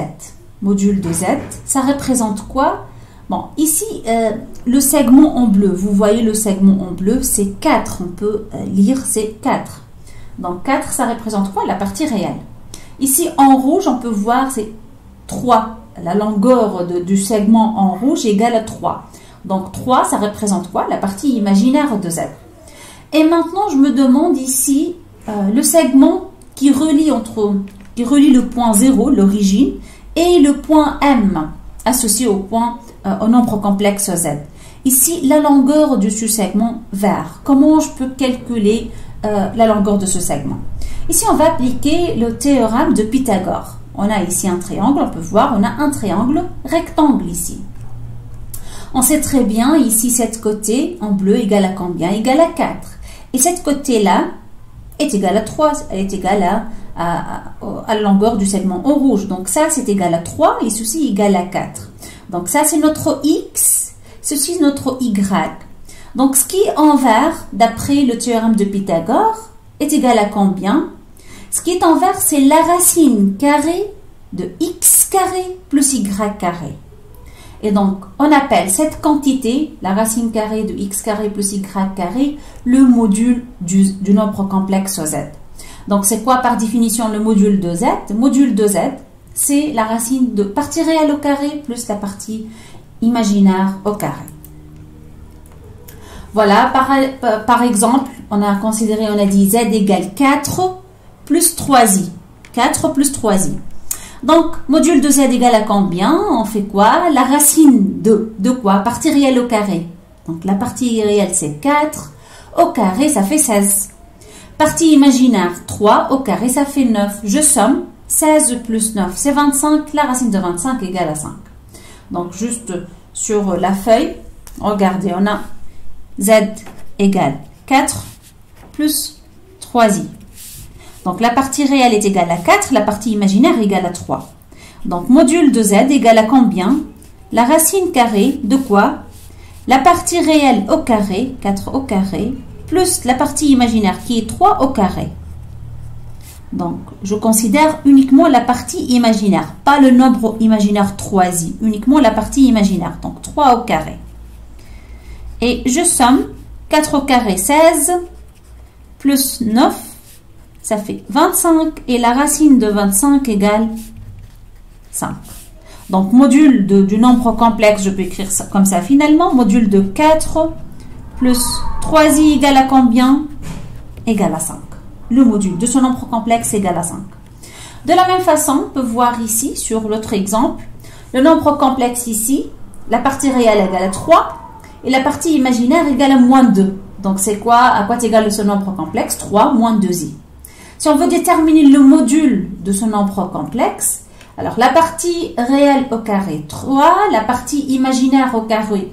Module de Z, ça représente quoi? Bon, ici, le segment en bleu, vous voyez le segment en bleu, c'est 4. On peut lire, c'est 4. Donc, 4, ça représente quoi? La partie réelle. Ici, en rouge, on peut voir, c'est 3. La longueur du segment en rouge est égale à 3. Donc, 3, ça représente quoi? La partie imaginaire de Z. Et maintenant, je me demande ici, le segment qui relie entre qui relie le point 0, l'origine, et le point M, associé au nombre complexe Z. Ici, la longueur de ce segment vert. Comment je peux calculer la longueur de ce segment? Ici, on va appliquer le théorème de Pythagore. On a ici un triangle, on peut voir, on a un triangle rectangle ici. On sait très bien, ici, cette côté en bleu égale à combien? Égale à 4. Et cette côté-là est égale à 3, elle est égale à la longueur du segment en rouge. Donc ça, c'est égal à 3 et ceci égal à 4. Donc ça, c'est notre X, ceci, notre Y. Donc ce qui est en vert, d'après le théorème de Pythagore, est égal à combien? Ce qui est en vert, c'est la racine carrée de X carré plus Y carré. Et donc, on appelle cette quantité, la racine carrée de X carré plus Y carré, le module du nombre complexe Z. Donc, c'est quoi par définition le module de Z? Le module de Z, c'est la racine de partie réelle au carré plus la partie imaginaire au carré. Voilà, par exemple, on a considéré, on a dit Z égale 4 plus 3i. 4 plus 3i. Donc, module de Z égale à combien? On fait quoi? La racine de quoi? Partie réelle au carré. Donc, la partie réelle, c'est 4. Au carré, ça fait 16. Partie imaginaire, 3. Au carré, ça fait 9. Je somme. 16 plus 9, c'est 25. La racine de 25 égale à 5. Donc, juste sur la feuille, regardez, on a Z égale 4 plus 3i. Donc, la partie réelle est égale à 4, la partie imaginaire est égale à 3. Donc, module de Z égale à combien? La racine carrée de quoi? La partie réelle au carré, 4 au carré, plus la partie imaginaire qui est 3 au carré. Donc, je considère uniquement la partie imaginaire, pas le nombre imaginaire 3i, uniquement la partie imaginaire, donc 3 au carré. Et je somme 4 au carré, 16, plus 9, ça fait 25, et la racine de 25 égale 5. Donc, module du nombre complexe, je peux écrire ça comme ça finalement, module de 4 plus 3i égale à combien? Égale à 5. Le module de ce nombre complexe égale à 5. De la même façon, on peut voir ici, sur l'autre exemple, le nombre complexe ici, la partie réelle égale à 3, et la partie imaginaire égale à moins 2. Donc, c'est quoi? À quoi est égal ce nombre complexe? 3 moins 2i. Si on veut déterminer le module de ce nombre complexe, alors la partie réelle au carré 3, la partie imaginaire au carré,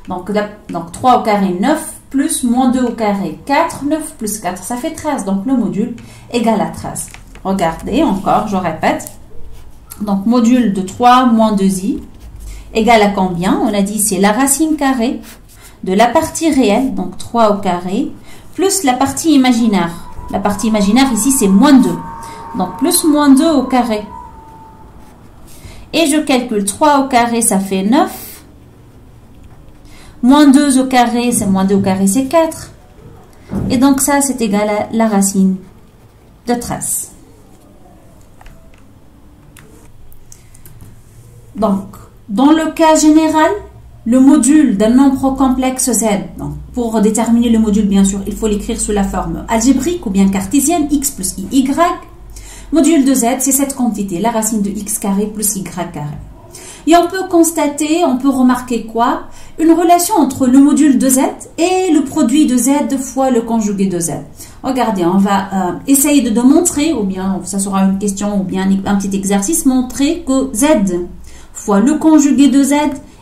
donc 3 au carré 9, plus moins 2 au carré 4, 9 plus 4, ça fait 13. Donc le module égale à 13. Regardez encore, je répète. Donc module de 3 moins 2i égale à combien? On a dit c'est la racine carrée de la partie réelle, donc 3 au carré, plus la partie imaginaire. La partie imaginaire ici, c'est moins 2. Donc, plus moins 2 au carré. Et je calcule 3 au carré, ça fait 9. Moins 2 au carré, c'est moins 2 au carré, c'est 4. Et donc, ça, c'est égal à la racine de 13. Donc, dans le cas général, le module d'un nombre complexe Z, donc pour déterminer le module, bien sûr, il faut l'écrire sous la forme algébrique ou bien cartésienne, x plus y. Module de Z, c'est cette quantité, la racine de x carré plus y carré. Et on peut constater, on peut remarquer quoi? Une relation entre le module de Z et le produit de Z fois le conjugué de Z. Regardez, on va essayer de démontrer, ou bien ça sera une question ou bien un petit exercice, montrer que Z fois le conjugué de Z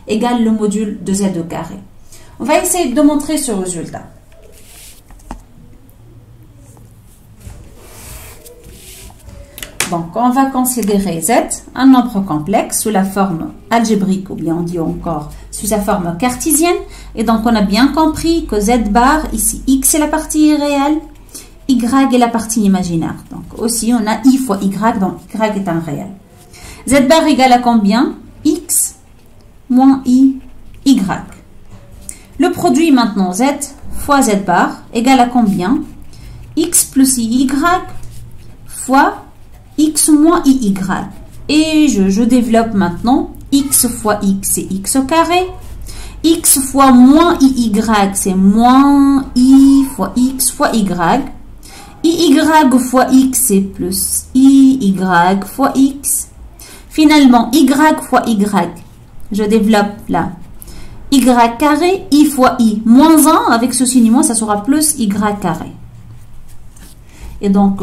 égale le module de Z au carré. On va essayer de montrer ce résultat. Donc, on va considérer Z un nombre complexe sous la forme algébrique, ou bien on dit encore sous sa forme cartésienne. Et donc, on a bien compris que Z bar, ici, X est la partie réelle, Y est la partie imaginaire. Donc, aussi, on a I fois Y, donc Y est un réel. Z bar égale à combien? X moins I, Y. Le produit maintenant Z fois Z bar égale à combien? X plus IY fois X moins IY. Et je développe maintenant. X fois X, c'est X au carré. X fois moins IY, c'est moins I fois X fois Y. IY fois X, c'est plus IY fois X. Finalement, Y fois Y. Je développe là. Y carré, I fois I. Moins 1, avec ce signe moins, ça sera plus Y carré. Et donc,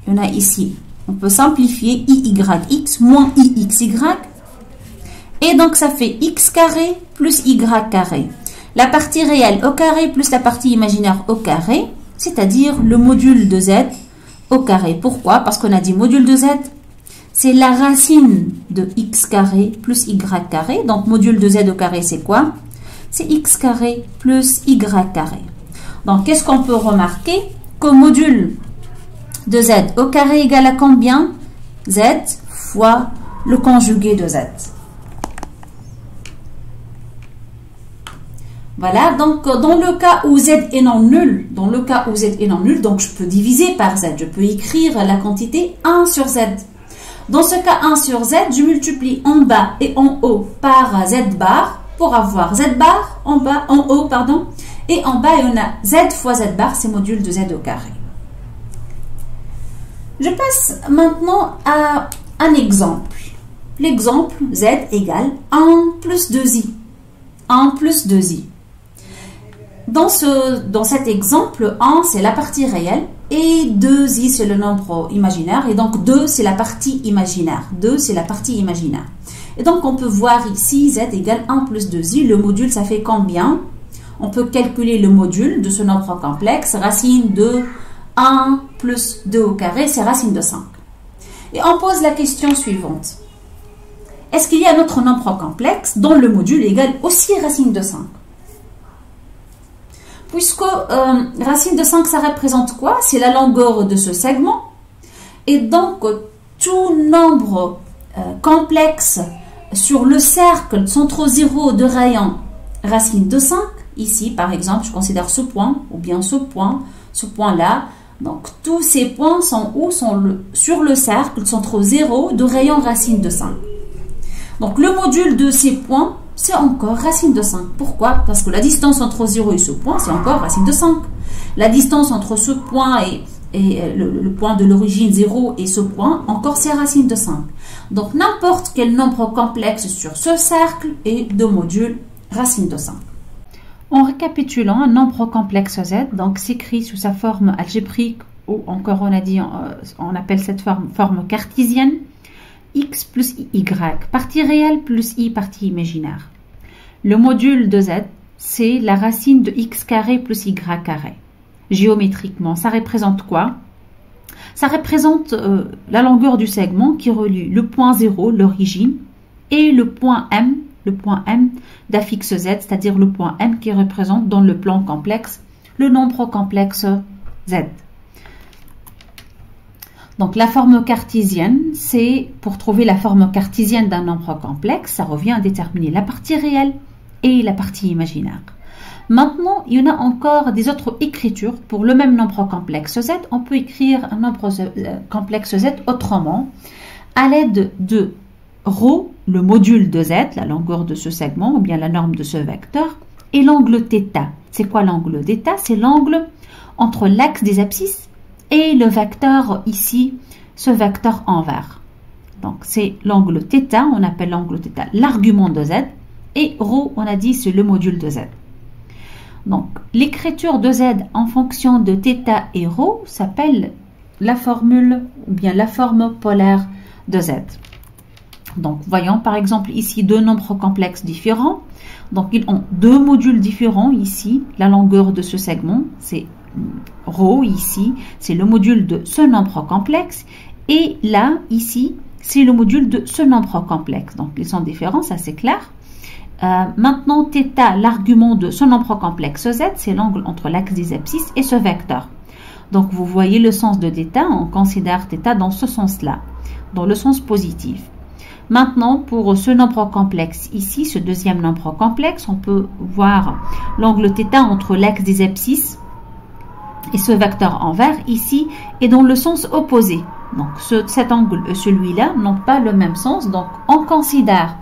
il y en a ici. On peut simplifier IYX moins IXY. Et donc, ça fait X carré plus Y carré. La partie réelle au carré plus la partie imaginaire au carré, c'est-à-dire le module de Z au carré. Pourquoi? Parce qu'on a dit module de Z, c'est la racine de X carré plus Y carré. Donc, module de Z au carré, c'est quoi? C'est X carré plus Y carré. Donc, qu'est-ce qu'on peut remarquer? Que module de Z au carré égale à combien? Z fois le conjugué de Z. Voilà, donc dans le cas où Z est non nul, donc je peux diviser par Z. Je peux écrire la quantité 1 sur Z. Dans ce cas 1 sur Z, je multiplie en bas et en haut par Z bar pour avoir Z bar en haut, pardon. Et en bas, on a Z fois Z bar, c'est module de Z au carré. Je passe maintenant à un exemple. L'exemple Z égale 1 plus 2i. 1 plus 2i. Dans cet exemple, 1 c'est la partie réelle et 2i c'est le nombre imaginaire. Et donc 2 c'est la partie imaginaire. 2 c'est la partie imaginaire. Et donc on peut voir ici Z égale 1 plus 2i. Le module ça fait combien? On peut calculer le module de ce nombre complexe. Racine de 1 plus 2 au carré, c'est racine de 5. Et on pose la question suivante. Est-ce qu'il y a un autre nombre complexe dont le module égale aussi racine de 5? Puisque racine de 5, ça représente quoi? C'est la longueur de ce segment. Et donc, tout nombre complexe sur le cercle centre 0 de rayon racine de 5, ici par exemple, je considère ce point, ou bien ce point-là. Donc, tous ces points sont où? Sur le cercle centre 0 de rayon racine de 5. Donc, le module de ces points, c'est encore racine de 5. Pourquoi? Parce que la distance entre 0 et ce point, c'est encore racine de 5. La distance entre ce point et le point de l'origine 0 et ce point, encore c'est racine de 5. Donc, n'importe quel nombre complexe sur ce cercle est de module racine de 5. En récapitulant, un nombre complexe Z, donc s'écrit sous sa forme algébrique, ou encore on a dit, on appelle cette forme cartésienne, X plus Y, partie réelle plus I, partie imaginaire. Le module de Z, c'est la racine de X carré plus Y carré. Géométriquement, ça représente quoi? Ça représente la longueur du segment qui relie le point 0, l'origine, et le point M d'affixe Z, c'est-à-dire le point M qui représente dans le plan complexe le nombre complexe Z. Donc, la forme cartésienne, c'est pour trouver la forme cartésienne d'un nombre complexe, ça revient à déterminer la partie réelle et la partie imaginaire. Maintenant, il y en a encore des autres écritures pour le même nombre complexe Z. On peut écrire un nombre complexe Z autrement à l'aide de ρ, le module de Z, la longueur de ce segment ou bien la norme de ce vecteur, et l'angle θ. C'est quoi l'angle θ? C'est l'angle entre l'axe des abscisses et le vecteur ici, ce vecteur en vert. Donc, c'est l'angle θ, on appelle l'angle θ l'argument de Z, et ρ, on a dit, c'est le module de Z. Donc, l'écriture de Z en fonction de θ et ρ s'appelle la formule, ou bien la forme polaire de Z. Donc, voyons par exemple ici deux nombres complexes différents. Donc, ils ont deux modules différents ici. La longueur de ce segment, c'est ρ ici, c'est le module de ce nombre complexe. Et là, ici, c'est le module de ce nombre complexe. Donc, ils sont différents, ça c'est clair. Maintenant, θ, l'argument de ce nombre complexe Z, c'est l'angle entre l'axe des abscisses et ce vecteur. Donc, vous voyez le sens de θ, on considère θ dans ce sens-là, dans le sens positif. Maintenant, pour ce nombre complexe ici, ce deuxième nombre complexe, on peut voir l'angle θ entre l'axe des abscisses et ce vecteur en vert ici est dans le sens opposé. Donc, cet angle et celui-là n'ont pas le même sens. Donc, on considère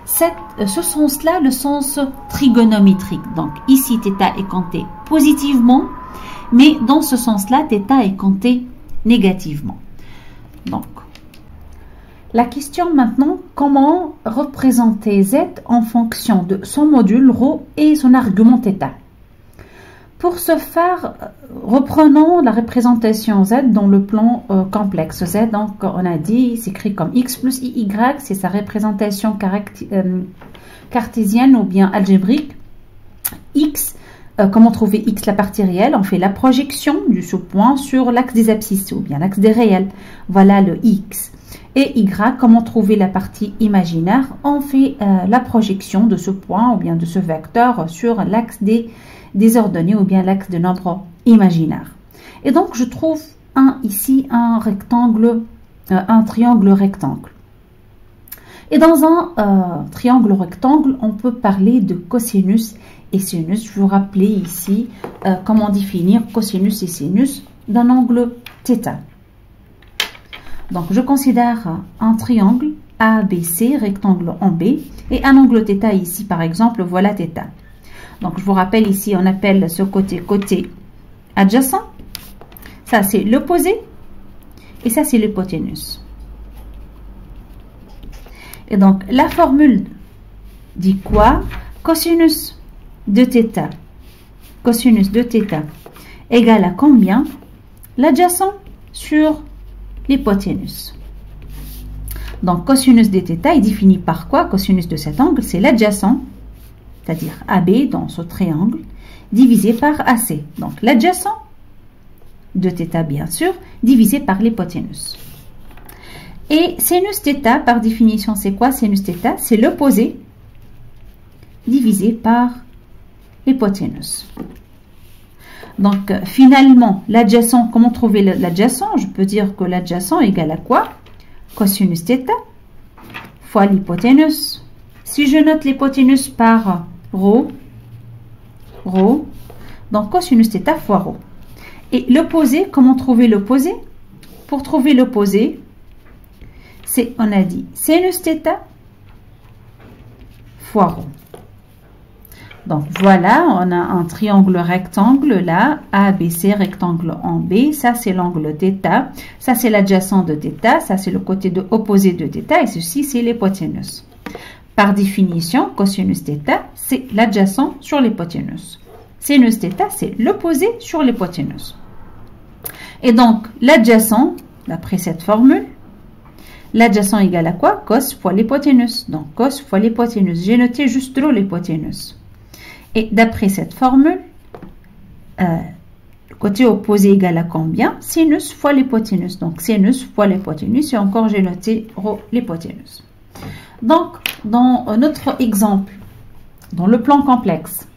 ce sens-là, le sens trigonométrique. Donc ici, θ est compté positivement, mais dans ce sens-là, θ est compté négativement. Donc, la question maintenant, comment représenter z en fonction de son module ρ et son argument θ? Pour ce faire, reprenons la représentation z dans le plan complexe. Z, donc on a dit, s'écrit comme x plus iy, c'est sa représentation cartésienne ou bien algébrique. X, comment trouver x, la partie réelle? On fait la projection du sous-point sur l'axe des abscisses ou bien l'axe des réels. Voilà le x. Et y, comment trouver la partie imaginaire? On fait la projection de ce point ou bien de ce vecteur sur l'axe des ordonnées ou bien l'axe de nombre imaginaire. Et donc, je trouve ici un rectangle, un triangle rectangle. Et dans un triangle rectangle, on peut parler de cosinus et sinus. Je vais vous rappeler ici comment définir cosinus et sinus d'un angle θ. Donc, je considère un triangle ABC, rectangle en B, et un angle θ ici, par exemple, voilà θ. Donc, je vous rappelle ici, on appelle ce côté adjacent. Ça, c'est l'opposé. Et ça, c'est l'hypoténuse. Et donc, la formule dit quoi? Cosinus de θ. Cosinus de θ égale à combien? L'adjacent sur l'hypoténuse. Donc, cosinus de θ est défini par quoi? Cosinus de cet angle, c'est l'adjacent, c'est-à-dire AB dans ce triangle, divisé par AC. Donc, l'adjacent de θ, bien sûr, divisé par l'hypoténuse. Et sinus θ, par définition, c'est quoi? Sinus θ, c'est l'opposé divisé par l'hypoténuse. Donc, finalement, l'adjacent, comment trouver l'adjacent? Je peux dire que l'adjacent égale à quoi? Cosinus θ fois l'hypoténuse. Si je note l'hypoténuse par ρ, donc cosinus θ fois ρ. Et l'opposé, comment trouver l'opposé? Pour trouver l'opposé, c'est, on a dit, sinus θ fois ρ. Donc voilà, on a un triangle rectangle là, ABC, rectangle en B, ça c'est l'angle θ, ça c'est l'adjacent de θ, ça c'est le côté opposé de θ, et ceci c'est l'hypoténuse. Par définition, cosinus θ, c'est l'adjacent sur l'hypoténuse. Sinus θ, c'est l'opposé sur l'hypoténuse. Et donc, l'adjacent, d'après cette formule, l'adjacent égale à quoi? Cos fois l'hypoténuse. Donc, cos fois l'hypoténuse. J'ai noté juste l'hypoténuse. Et d'après cette formule, le côté opposé égale à combien? Sinus fois l'hypoténuse. Donc, sinus fois l'hypoténuse. Et encore, j'ai noté l'hypoténuse. Donc, dans notre exemple, dans le plan complexe,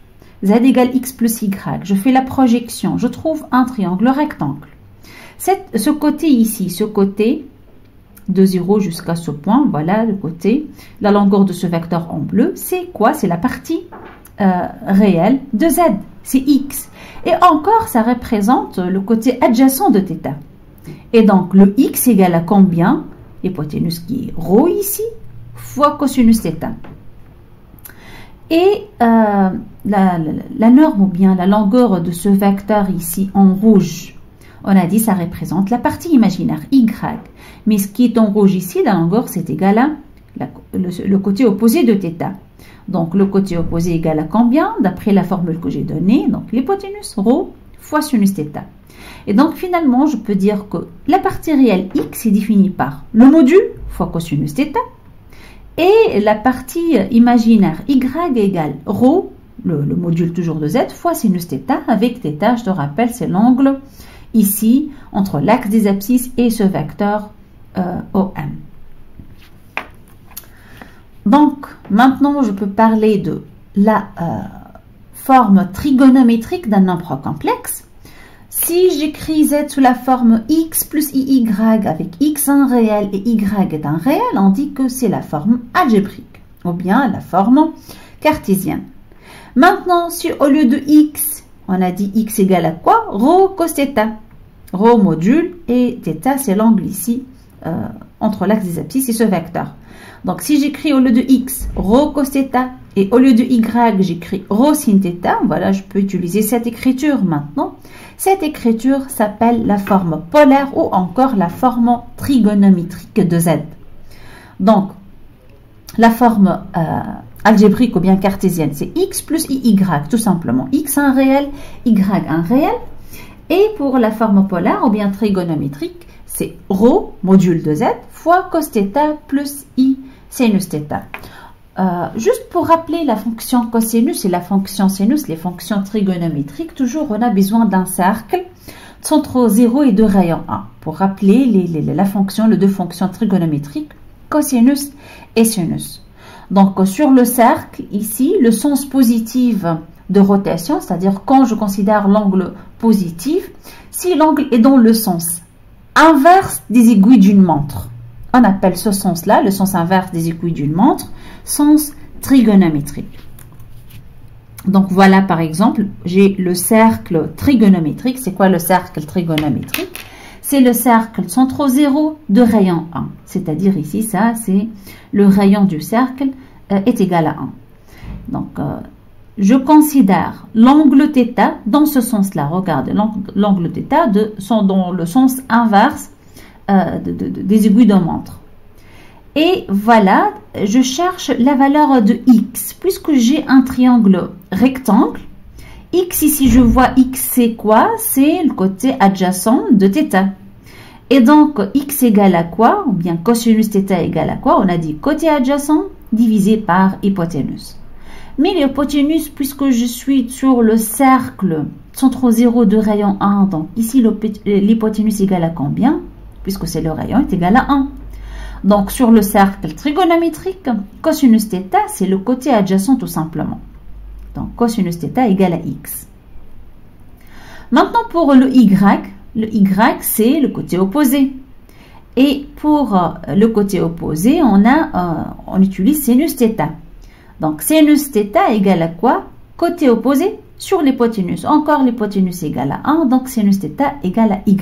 z égale x plus y, je fais la projection, je trouve un triangle rectangle. Ce côté ici, ce côté de 0 jusqu'à ce point, voilà le côté, la longueur de ce vecteur en bleu, c'est quoi? C'est la partie réelle de z, c'est x. Et encore, ça représente le côté adjacent de θ. Et donc, le x égale à combien? L'hypoténuse qui est ρ ici, fois cosinus θ. Et la norme ou bien la longueur de ce vecteur ici en rouge, on a dit ça représente la partie imaginaire y. Mais ce qui est en rouge ici, la longueur, c'est égal à le côté opposé de θ. Donc, le côté opposé égal à combien? D'après la formule que j'ai donnée, donc l'hypoténuse ρ fois sinus θ. Et donc, finalement, je peux dire que la partie réelle x est définie par le module fois cosinus θ. Et la partie imaginaire y égale ρ, le module toujours de z, fois sinus θ, avec θ, je te rappelle, c'est l'angle ici, entre l'axe des abscisses et ce vecteur OM. Donc, maintenant, je peux parler de la forme trigonométrique d'un nombre complexe. Si j'écris z sous la forme x plus iy avec x un réel et y est un réel, on dit que c'est la forme algébrique ou bien la forme cartésienne. Maintenant, si au lieu de x, on a dit x égale à quoi? Ρ cos θ. Ρ module et θ, c'est l'angle ici entre l'axe des abscisses et ce vecteur. Donc, si j'écris au lieu de x, rho cos θ, et au lieu de y, j'écris rho sin θ, voilà, je peux utiliser cette écriture maintenant. Cette écriture s'appelle la forme polaire ou encore la forme trigonométrique de z. Donc, la forme algébrique ou bien cartésienne, c'est x plus iy, tout simplement. X un réel, y un réel. Et pour la forme polaire ou bien trigonométrique, c'est rho, module de z, fois cos θ plus i sinus θ. Juste pour rappeler la fonction cosinus et la fonction sinus, les fonctions trigonométriques, toujours on a besoin d'un cercle, centre 0 et de rayon 1. Pour rappeler la fonction, les deux fonctions trigonométriques, cosinus et sinus. Donc sur le cercle, ici, le sens positif de rotation, c'est-à-dire quand je considère l'angle positif, si l'angle est dans le sens inverse des aiguilles d'une montre. On appelle ce sens-là, le sens inverse des aiguilles d'une montre, sens trigonométrique. Donc voilà par exemple, j'ai le cercle trigonométrique. C'est quoi le cercle trigonométrique? C'est le cercle centre 0 de rayon 1. C'est-à-dire ici, ça c'est le rayon du cercle est égal à 1. Donc je considère l'angle θ dans ce sens-là. Regardez, l'angle θ sont dans le sens inverse des aiguilles de montre. Et voilà, je cherche la valeur de x. Puisque j'ai un triangle rectangle, x ici, je vois x c'est quoi? C'est le côté adjacent de θ. Et donc, x égale à quoi? Ou bien cosinus θ égale à quoi? On a dit côté adjacent divisé par hypoténuse. Mais l'hypoténuse, puisque je suis sur le cercle centre 0 de rayon 1, donc ici l'hypoténuse égale à combien? Puisque c'est le rayon est égal à 1. Donc sur le cercle trigonométrique, cosinus θ, c'est le côté adjacent tout simplement. Donc cosinus θ égale à x. Maintenant pour le y c'est le côté opposé. Et pour le côté opposé, on utilise sinus θ. Donc sinus θ égale à quoi? Côté opposé sur l'hypoténuse. Encore l'hypoténuse égale à 1, donc sinus θ égale à y.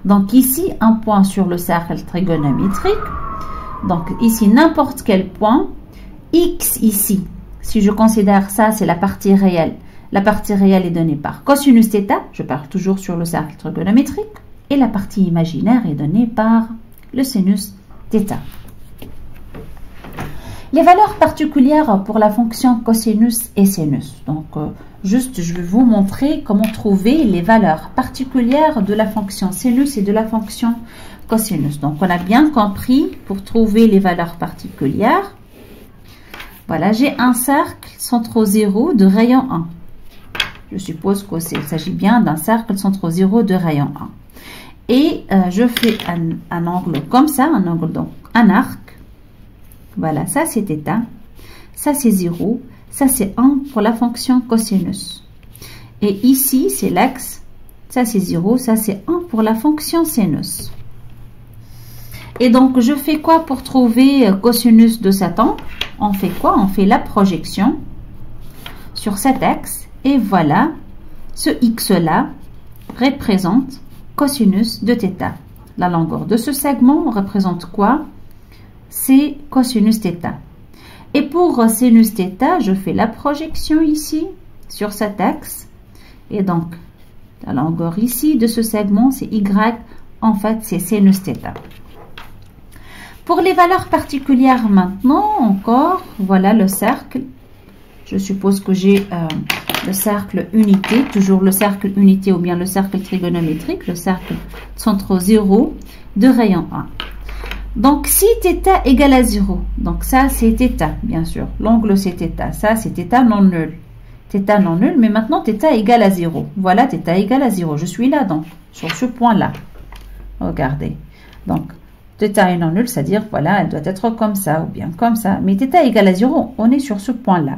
Donc ici, un point sur le cercle trigonométrique. Donc ici, n'importe quel point. X ici, si je considère ça, c'est la partie réelle. La partie réelle est donnée par cosinus θ. Je parle toujours sur le cercle trigonométrique. Et la partie imaginaire est donnée par le sinus θ. Les valeurs particulières pour la fonction cosinus et sinus. Donc, juste, je vais vous montrer comment trouver les valeurs particulières de la fonction sinus et de la fonction cosinus. Donc, on a bien compris pour trouver les valeurs particulières. Voilà, j'ai un cercle centre 0 de rayon 1. Je suppose qu'il s'agit bien d'un cercle centre 0 de rayon 1. Et je fais un angle comme ça, un angle, donc un arc. Voilà, ça c'est θ, ça c'est 0, ça c'est 1 pour la fonction cosinus. Et ici, c'est l'axe, ça c'est 0, ça c'est 1 pour la fonction sinus. Et donc, je fais quoi pour trouver cosinus de cet angle? On fait quoi? On fait la projection sur cet axe. Et voilà, ce x-là représente cosinus de θ. La longueur de ce segment représente quoi? C'est cosinus θ. Et pour sinus θ, je fais la projection ici sur cet axe. Et donc, la longueur ici de ce segment, c'est y. En fait, c'est sinus θ. Pour les valeurs particulières maintenant, encore, voilà le cercle. Je suppose que j'ai le cercle unité, toujours le cercle unité ou bien le cercle trigonométrique, le cercle centre 0 de rayon 1. Donc, si θ égale à 0, donc ça c'est θ, bien sûr. L'angle c'est θ, ça c'est θ non nul. Θ non nul, mais maintenant θ égale à 0. Voilà, θ égale à 0. Je suis là, donc, sur ce point-là. Regardez. Donc, θ est non nul, c'est-à-dire, voilà, elle doit être comme ça ou bien comme ça. Mais θ égale à 0, on est sur ce point-là.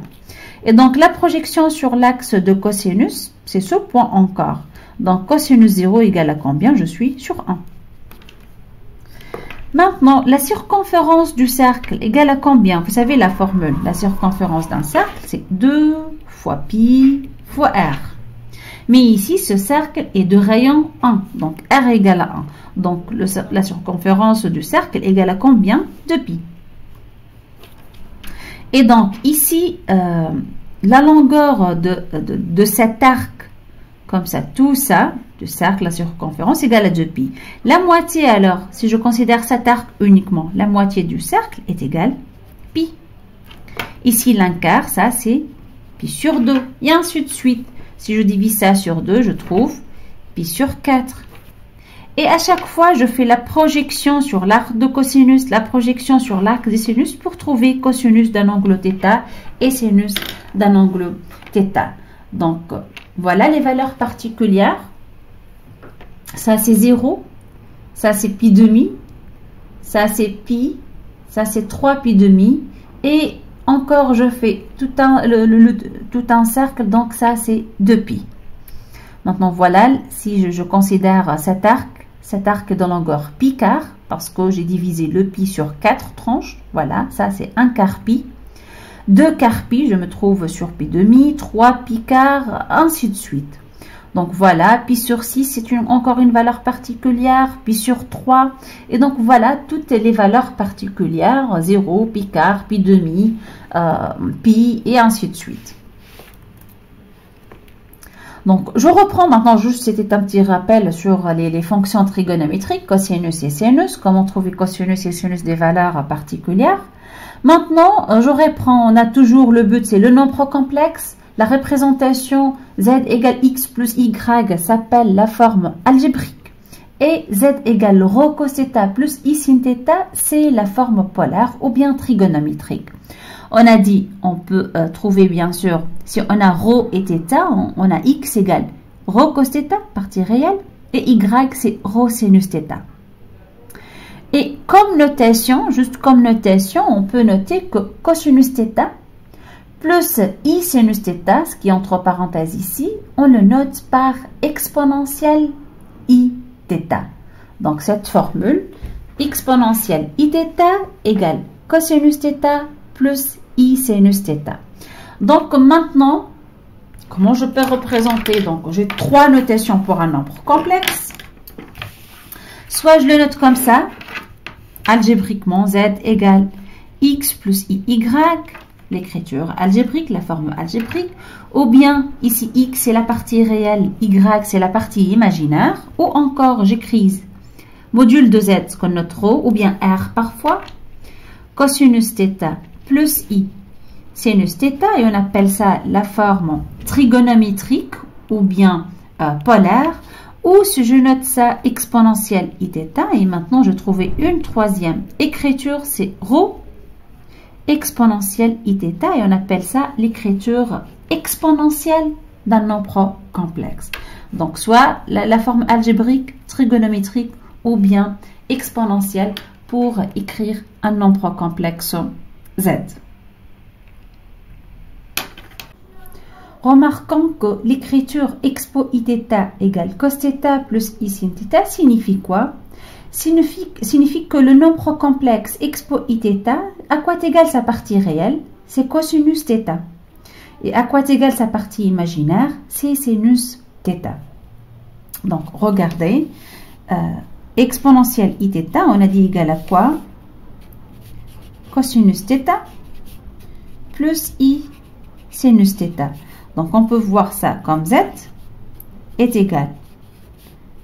Et donc, la projection sur l'axe de cosinus, c'est ce point encore. Donc, cosinus 0 égale à combien? Je suis sur 1. Maintenant, la circonférence du cercle égale à combien? Vous savez la formule. La circonférence d'un cercle, c'est 2 fois pi fois r. Mais ici, ce cercle est de rayon 1. Donc, R égale à 1. Donc, la circonférence du cercle égale à combien? De pi. Et donc, ici, la longueur de cet arc, comme ça, tout ça, du cercle, la circonférence égale à 2pi. La moitié, alors, si je considère cet arc uniquement, la moitié du cercle est égale pi. Ici, l'un quart, ça, c'est pi sur 2. Et ainsi de suite. Si je divise ça sur 2, je trouve pi sur 4. Et à chaque fois, je fais la projection sur l'arc de cosinus, la projection sur l'arc de sinus pour trouver cosinus d'un angle θ et sinus d'un angle θ. Donc, voilà les valeurs particulières. Ça, c'est 0. Ça, c'est pi demi. Ça, c'est pi. Ça, c'est 3 pi demi. Et encore, je fais tout un cercle. Donc, ça, c'est 2 pi. Maintenant, voilà, si je considère cet arc de longueur pi quart, parce que j'ai divisé le pi sur 4 tranches. Voilà, ça, c'est 1 quart pi. 2 quarts pi, je me trouve sur pi demi, 3 pi quart, ainsi de suite. Donc voilà, pi sur 6, c'est encore une valeur particulière, pi sur 3. Et donc voilà, toutes les valeurs particulières, 0, pi quart, pi demi, pi, et ainsi de suite. Donc, je reprends maintenant, juste c'était un petit rappel sur les fonctions trigonométriques, cosinus et sinus, comment trouver cosinus et sinus des valeurs particulières. Maintenant, je reprends, on a toujours le but, c'est le nombre complexe. La représentation z égale x plus y s'appelle la forme algébrique. Et z égale rho cos θ plus i sin θ, c'est la forme polaire ou bien trigonométrique. On a dit, on peut trouver bien sûr, si on a rho et θ, on a x égale rho cos θ, partie réelle, et y c'est rho sinus θ. Et comme notation, juste comme notation, on peut noter que cosinus θ plus i sinus θ, ce qui est entre parenthèses ici, on le note par exponentielle i θ. Donc cette formule, exponentielle i θ égale cosinus θ plus i sinus θ. Donc maintenant, comment je peux représenter? Donc j'ai 3 notations pour un nombre complexe. Soit je le note comme ça, algébriquement, z égale x plus iy, l'écriture algébrique, la forme algébrique, ou bien ici x c'est la partie réelle, y c'est la partie imaginaire, ou encore j'écris module de z, ce qu'on note rho, ou bien r parfois, cosinus θ plus i sinus θ, et on appelle ça la forme trigonométrique, ou bien polaire, ou si je note ça exponentielle i θ, et maintenant je trouvais une troisième écriture, c'est rho exponentielle i θ, et on appelle ça l'écriture exponentielle d'un nombre complexe. Donc soit la forme algébrique, trigonométrique, ou bien exponentielle pour écrire un nombre complexe z. Remarquons que l'écriture expo i θ égale cos θ plus i sin θ signifie quoi? Signifie que le nombre complexe expo i θ, à quoi est égale sa partie réelle? C'est cosinus θ. Et à quoi est égale sa partie imaginaire? C'est sinus θ. Donc, regardez, exponentielle i θ, on a dit égal à quoi? Cosinus θ plus i sinus θ. Donc, on peut voir ça comme z est égal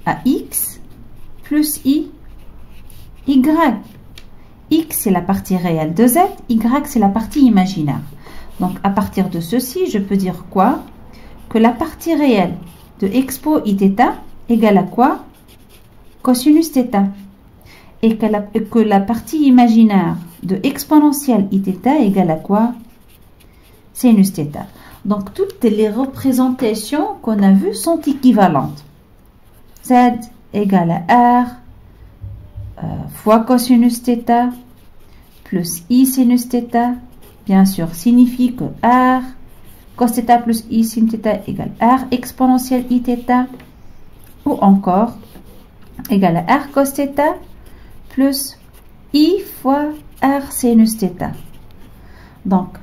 à x plus y. X, c'est la partie réelle de z, y, c'est la partie imaginaire. Donc, à partir de ceci, je peux dire quoi? Que la partie réelle de expo i θ égale à quoi? Cosinus θ. Et que la partie imaginaire de exponentielle i θ égale à quoi? Sinus θ. Donc, toutes les représentations qu'on a vues sont équivalentes. Z égale à R fois cosinus θ plus i sinus θ, bien sûr, signifie que R cos θ plus i sin θ égale R exponentielle i θ, ou encore égale à R cos θ plus i fois R sinus θ. Donc,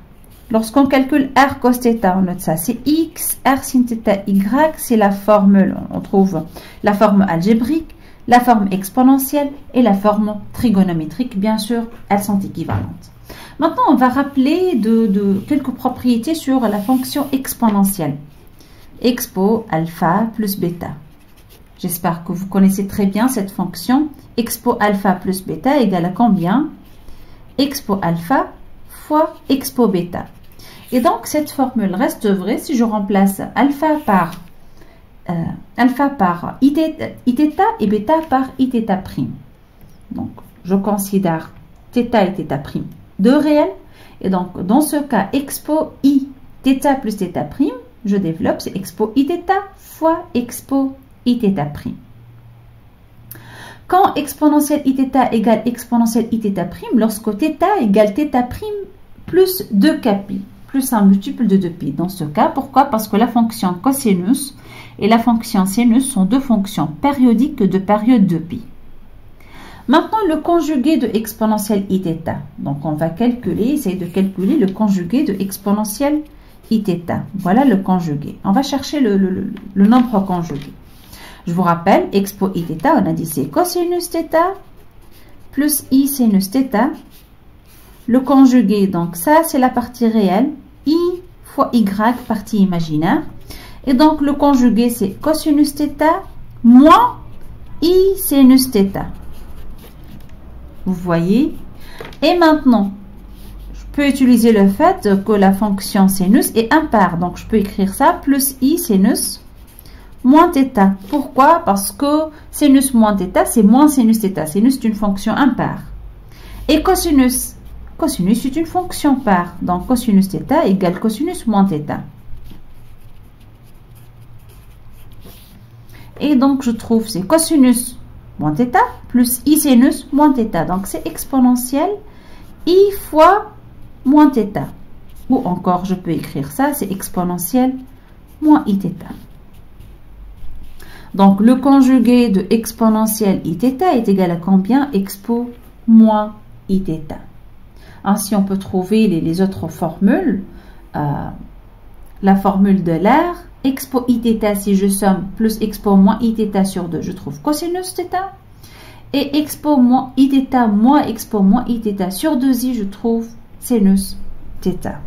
Lorsqu'on calcule R cos θ, on note ça, c'est X, R sin θ, Y, c'est la formule, on trouve la forme algébrique, la forme exponentielle et la forme trigonométrique. Bien sûr, elles sont équivalentes. Maintenant, on va rappeler de quelques propriétés sur la fonction exponentielle. Expo alpha plus bêta. J'espère que vous connaissez très bien cette fonction. Expo alpha plus bêta égale à combien? Expo alpha fois expo bêta. Et donc, cette formule reste vraie si je remplace alpha par iθ et bêta par iθ'. Donc, je considère θ et θ' deux réels. Et donc, dans ce cas, expo i θ plus θ', je développe, c'est expo iθ fois expo iθ'. Quand exponentielle iθ égale exponentielle iθ', lorsque θ égale θ' plus 2kπ, plus un multiple de 2π. Dans ce cas, pourquoi? Parce que la fonction cosinus et la fonction sinus sont deux fonctions périodiques de période 2π. Maintenant, le conjugué de exponentielle iθ. Donc, on va essayer de calculer le conjugué de exponentielle iθ. Voilà le conjugué. On va chercher le nombre conjugué. Je vous rappelle, expo iθ, on a dit c'est cosinus θ plus i sinus θ. Le conjugué, donc ça c'est la partie réelle, i fois y, partie imaginaire. Et donc le conjugué c'est cosinus θ moins i sinus θ. Vous voyez? Et maintenant, je peux utiliser le fait que la fonction sinus est impaire. Donc je peux écrire ça plus i sinus moins θ. Pourquoi? Parce que sinus moins θ, c'est moins sinus θ. Sinus est une fonction impaire. Et cosinus est une fonction paire. Donc cosinus θ égale cosinus moins θ. Et donc je trouve c'est cosinus moins θ plus i sinus moins θ. Donc c'est exponentielle i fois moins θ. Ou encore je peux écrire ça, c'est exponentielle moins iθ. Donc, le conjugué de exponentielle iθ est égal à combien? Expo moins iθ. Ainsi, on peut trouver les autres formules. La formule de l'air, expo iθ, si je somme, plus expo moins iθ sur 2, je trouve cosinus θ. Et expo moins iθ moins expo moins iθ sur 2i, je trouve sinus θ.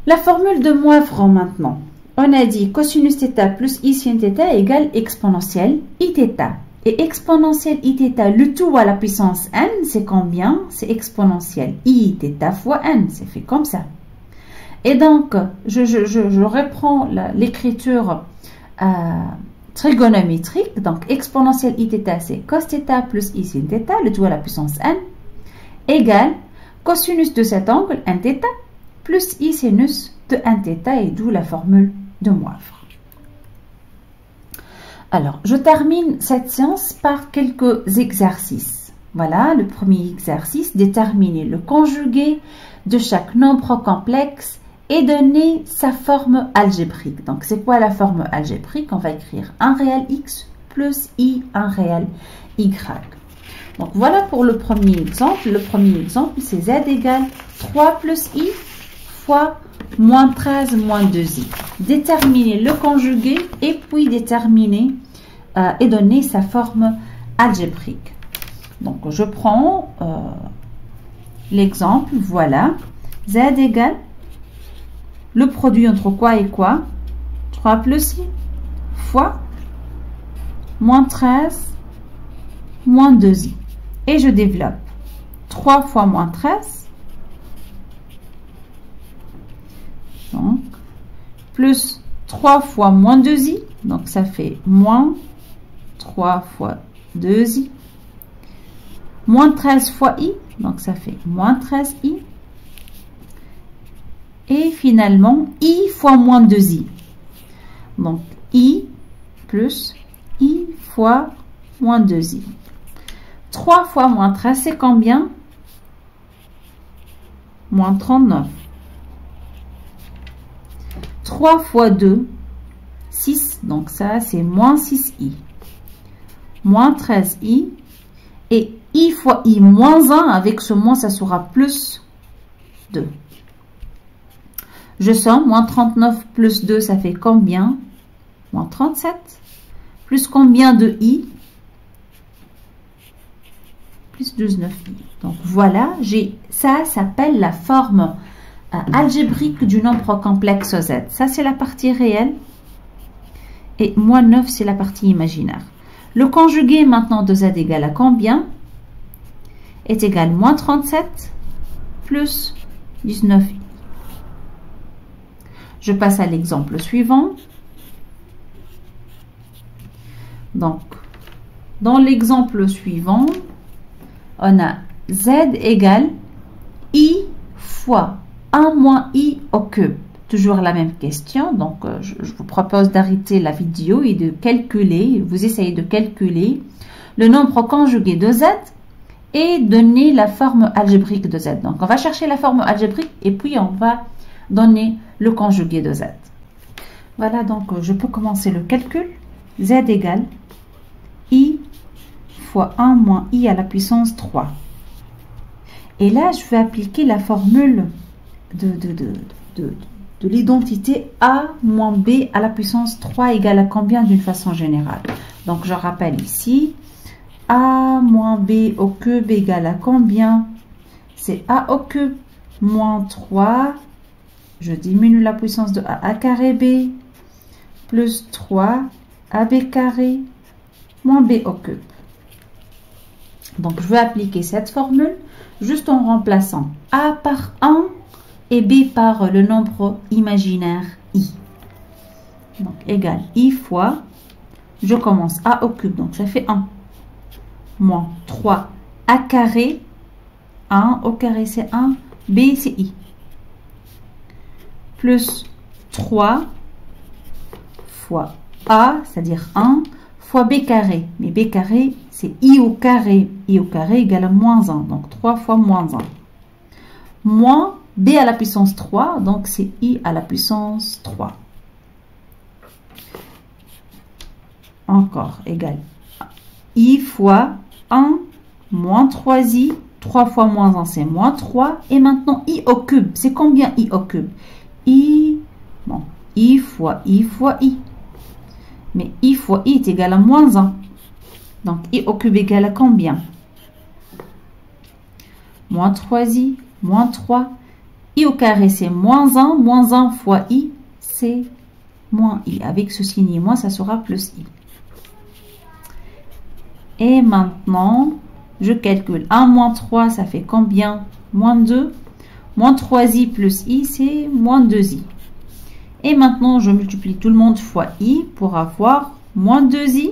La formule de Moivre maintenant. On a dit cosinus θ plus i sin θ égale exponentielle iθ. Et exponentielle iθ, le tout à la puissance n, c'est combien? C'est exponentielle iθ fois n. C'est fait comme ça. Et donc, je reprends l'écriture trigonométrique. Donc, exponentielle iθ, c'est cos θ plus i sin θ, le tout à la puissance n, égale cosinus de cet angle, nθ, plus i sinus de 1θ, et d'où la formule de Moivre. Alors, je termine cette séance par quelques exercices. Voilà, le premier exercice, déterminer le conjugué de chaque nombre complexe et donner sa forme algébrique. Donc, c'est quoi la forme algébrique? On va écrire 1 réel x plus i 1 réel y. Donc, voilà pour le premier exemple. Le premier exemple, c'est z égale 3 plus i fois moins 13 moins 2i. Déterminer le conjugué et puis déterminer et donner sa forme algébrique. Donc, je prends l'exemple, voilà. Z égale le produit entre quoi et quoi? 3 plus i fois moins 13 moins 2i. Et je développe 3 fois moins 13. Donc, plus 3 fois moins 2i, donc ça fait moins 3 fois 2i, moins 13 fois i, donc ça fait moins 13i, et finalement i fois moins 2i, donc i plus i fois moins 2i. 3 fois moins 13, c'est combien? Moins 39. 3 fois 2, 6. Donc ça, c'est moins 6i. Moins 13i. Et i fois i moins 1, avec ce moins, ça sera plus 2. Je somme, moins 39 plus 2, ça fait combien? Moins 37. Plus combien de i? Plus 19i. Donc voilà, ça s'appelle la forme algébrique du nombre complexe z. Ça, c'est la partie réelle. Et moins 9, c'est la partie imaginaire. Le conjugué maintenant de z égale à combien? Est égal à moins 37 plus 19i. Je passe à l'exemple suivant. Donc, dans l'exemple suivant, on a z égale i fois 1 moins i au cube. Toujours la même question. Donc, je vous propose d'arrêter la vidéo et de calculer, vous essayez de calculer le nombre conjugué de z et donner la forme algébrique de z. Donc, on va chercher la forme algébrique et puis on va donner le conjugué de z. Voilà, donc je peux commencer le calcul. Z égale i fois 1 moins i à la puissance 3. Et là, je vais appliquer la formule de l'identité a moins b à la puissance 3 égale à combien d'une façon générale. Donc, je rappelle ici, a moins b au cube égale à combien? C'est a au cube moins 3. Je diminue la puissance de a carré b plus 3 ab carré moins b au cube. Donc, je vais appliquer cette formule juste en remplaçant a par 1 et b par le nombre imaginaire i. Donc, égal i fois, je commence a au cube, donc ça fait 1, moins 3 a carré, 1 au carré c'est 1, b c'est i, plus 3 fois a, c'est-à-dire 1, fois b carré. Mais b carré, c'est i au carré. I au carré égale à moins 1. Donc 3 fois moins 1. Moins b à la puissance 3. Donc c'est i à la puissance 3. Encore égal i fois 1 moins 3i. 3 fois moins 1, c'est moins 3. Et maintenant i au cube. C'est combien i au cube? I fois i fois i. Mais i fois i est égal à moins 1. Donc, i au cube égale à combien? Moins 3i, moins 3. I au carré, c'est moins 1. Moins 1 fois i, c'est moins i. Avec ce signe moins, ça sera plus i. Et maintenant, je calcule 1 moins 3, ça fait combien? Moins 2. Moins 3i plus i, c'est moins 2i. Et maintenant, je multiplie tout le monde fois i pour avoir moins 2i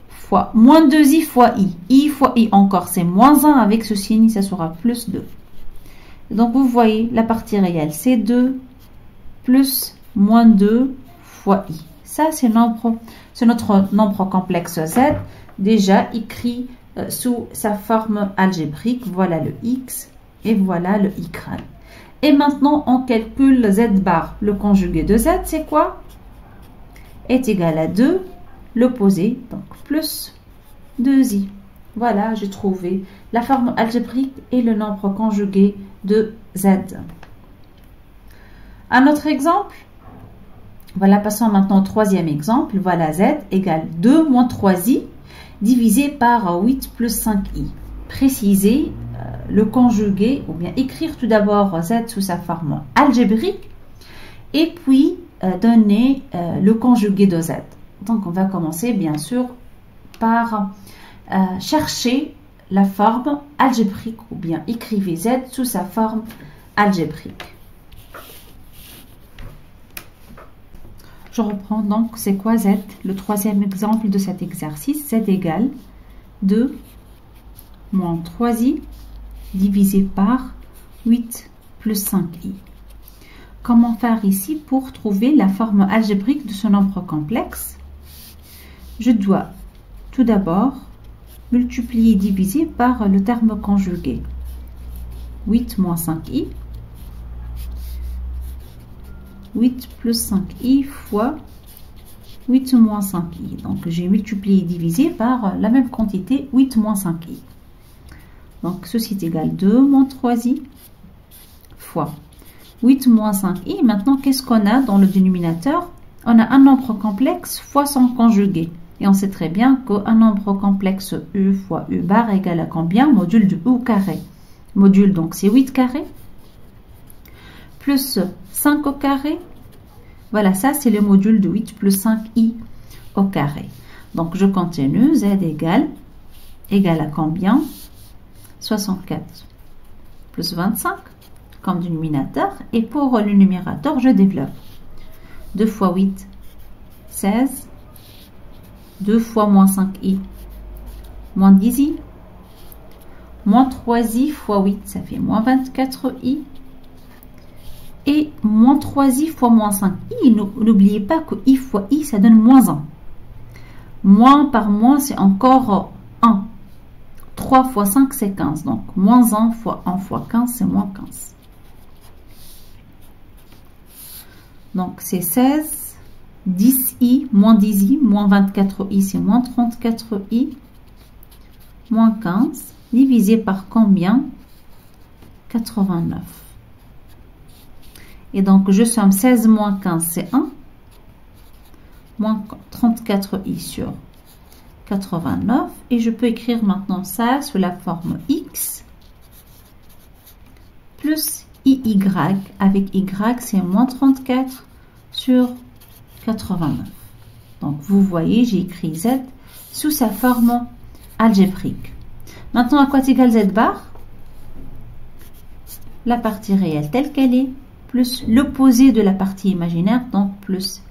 fois moins 2i fois i. I fois i encore, c'est moins 1. Avec ce signe, ça sera plus 2. Donc, vous voyez, la partie réelle, c'est 2 plus moins 2 fois i. Ça, c'est notre nombre complexe z, déjà écrit sous sa forme algébrique. Voilà le x et voilà le y. Et maintenant, on calcule z bar. Le conjugué de z, c'est quoi? Est égal à 2, l'opposé, donc plus 2i. Voilà, j'ai trouvé la forme algébrique et le nombre conjugué de z. Un autre exemple. Voilà, passons maintenant au troisième exemple. Voilà, z égale 2 moins 3i divisé par 8 plus 5i. Préciser le conjuguer, ou bien écrire tout d'abord z sous sa forme algébrique et puis donner le conjugué de z. Donc, on va commencer bien sûr par chercher la forme algébrique ou bien écrivez z sous sa forme algébrique. Je reprends donc, c'est quoi z? Le troisième exemple de cet exercice, z égale 2 moins 3i divisé par 8 plus 5i. Comment faire ici pour trouver la forme algébrique de ce nombre complexe? Je dois tout d'abord multiplier et diviser par le terme conjugué. 8 moins 5i. 8 plus 5i fois 8 moins 5i. Donc, j'ai multiplié et divisé par la même quantité, 8 moins 5i. Donc, ceci est égal à 2 moins 3i fois 8 moins 5i. Maintenant, qu'est-ce qu'on a dans le dénominateur? On a un nombre complexe fois son conjugué. Et on sait très bien qu'un nombre complexe u fois u bar égale à combien? Module de u au carré. Module, donc, c'est 8 carré. Plus 5 au carré. Voilà, ça, c'est le module de 8 plus 5i au carré. Donc, je continue. Z égale à combien? 64 plus 25 comme dénominateur. Et pour le numérateur, je développe. 2 fois 8, 16. 2 fois moins 5i, moins 10i. Moins 3i fois 8, ça fait moins 24i. Et moins 3i fois moins 5i. N'oubliez pas que i fois i, ça donne moins 1. Moins par moins, c'est encore 1. 3 fois 5, c'est 15. Donc, moins 1 fois 1 fois 15, c'est moins 15. Donc, c'est 16. 10i, moins 10i, moins 24i, c'est moins 34i, moins 15, divisé par combien? 89. Et donc, je somme 16 moins 15, c'est 1, moins 34i sur 89. Et je peux écrire maintenant ça sous la forme x plus iy. Avec y, c'est moins 34 sur 89. Donc, vous voyez, j'ai écrit z sous sa forme algébrique. Maintenant, à quoi est égal z bar? La partie réelle telle qu'elle est, plus l'opposé de la partie imaginaire, donc plus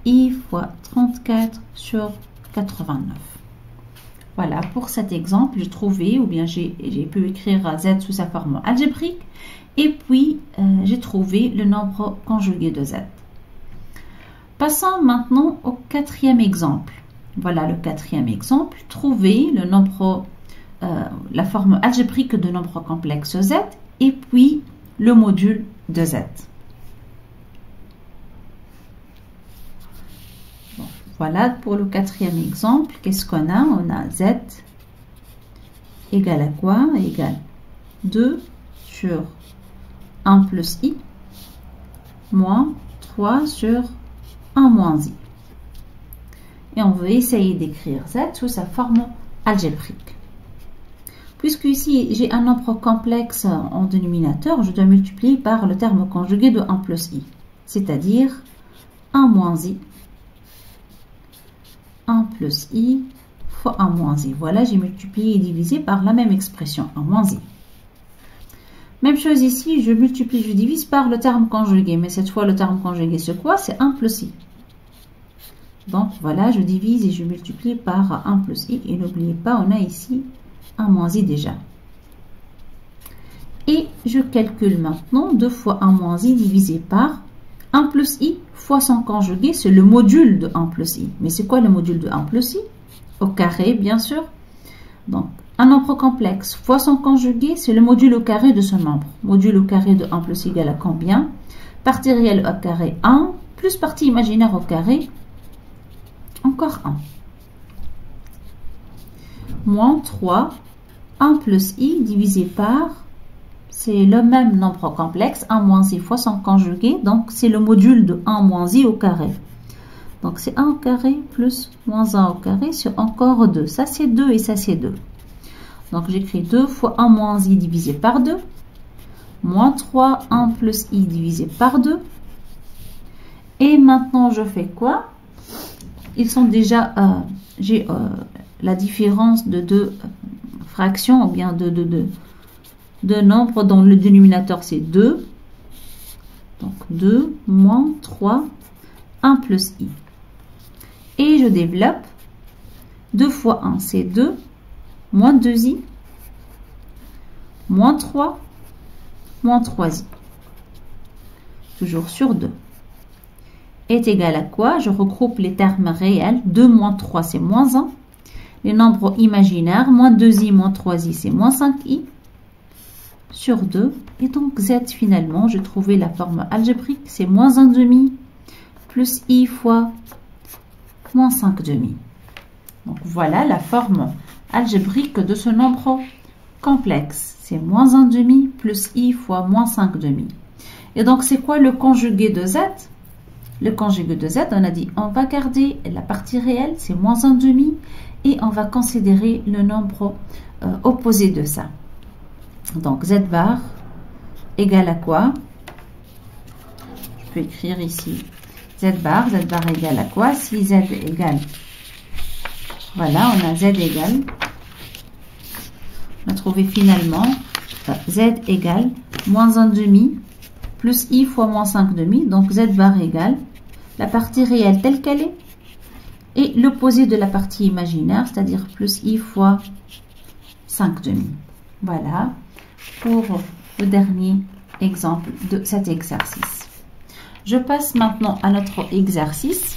i fois 34 sur 89. Voilà, pour cet exemple, j'ai trouvé, ou bien j'ai pu écrire z sous sa forme algébrique, et puis j'ai trouvé le nombre conjugué de z. Passons maintenant au quatrième exemple. Voilà le quatrième exemple. Trouvez le nombre, la forme algébrique de nombre complexe z et puis le module de z. Bon, voilà pour le quatrième exemple. Qu'est-ce qu'on a? On a z égale à quoi? Égale 2 sur 1 plus i moins 3 sur 1 moins i. Et on veut essayer d'écrire z sous sa forme algébrique. Puisque ici j'ai un nombre complexe en dénominateur, je dois multiplier par le terme conjugué de 1 plus i, c'est-à-dire 1 moins i, 1 plus i fois 1 moins i. Voilà, j'ai multiplié et divisé par la même expression, 1 moins i. Même chose ici, je multiplie, je divise par le terme conjugué. Mais cette fois, le terme conjugué, c'est quoi? C'est 1 plus i. Donc, voilà, je divise et je multiplie par 1 plus i. Et n'oubliez pas, on a ici 1 moins i déjà. Et je calcule maintenant 2 fois 1 moins i divisé par 1 plus i fois son conjugué. C'est le module de 1 plus i. Mais c'est quoi le module de 1 plus i? Au carré, bien sûr. Donc, un nombre complexe fois son conjugué, c'est le module au carré de ce nombre. Module au carré de 1 plus i égale à combien? Partie réelle au carré 1, plus partie imaginaire au carré, encore 1. Moins 3, 1 plus i divisé par, c'est le même nombre complexe, 1 moins i fois son conjugué, donc c'est le module de 1 moins i au carré. Donc c'est 1 au carré plus moins 1 au carré sur encore 2. Ça c'est 2 et ça c'est 2. Donc, j'écris 2 fois 1 moins i divisé par 2. Moins 3, 1 plus i divisé par 2. Et maintenant, je fais quoi? Ils sont déjà... j'ai la différence de deux fractions, ou bien de nombres dont le dénominateur, c'est 2. Donc, 2 moins 3, 1 plus i. Et je développe. 2 fois 1, c'est 2. Moins 2i, moins 3, moins 3i. Toujours sur 2. Est égal à quoi? Je regroupe les termes réels. 2 moins 3, c'est moins 1. Les nombres imaginaires, moins 2i, moins 3i, c'est moins 5i. Sur 2. Et donc, z, finalement, j'ai trouvé la forme algébrique. C'est moins 1 demi plus i fois moins 5 demi. Donc voilà la forme algébrique de ce nombre complexe. C'est moins 1 demi plus i fois moins 5 demi. Et donc c'est quoi le conjugué de z? Le conjugué de z, on a dit, on va garder la partie réelle, c'est moins 1 demi, et on va considérer le nombre opposé de ça. Donc z bar égale à quoi? Je peux écrire ici z bar égale à quoi? Si z égale, voilà, on a z égale, on a trouvé finalement z égale moins 1 demi plus i fois moins 5 demi, donc z bar égale la partie réelle telle qu'elle est et l'opposé de la partie imaginaire, c'est-à-dire plus i fois 5 demi. Voilà pour le dernier exemple de cet exercice. Je passe maintenant à notre exercice.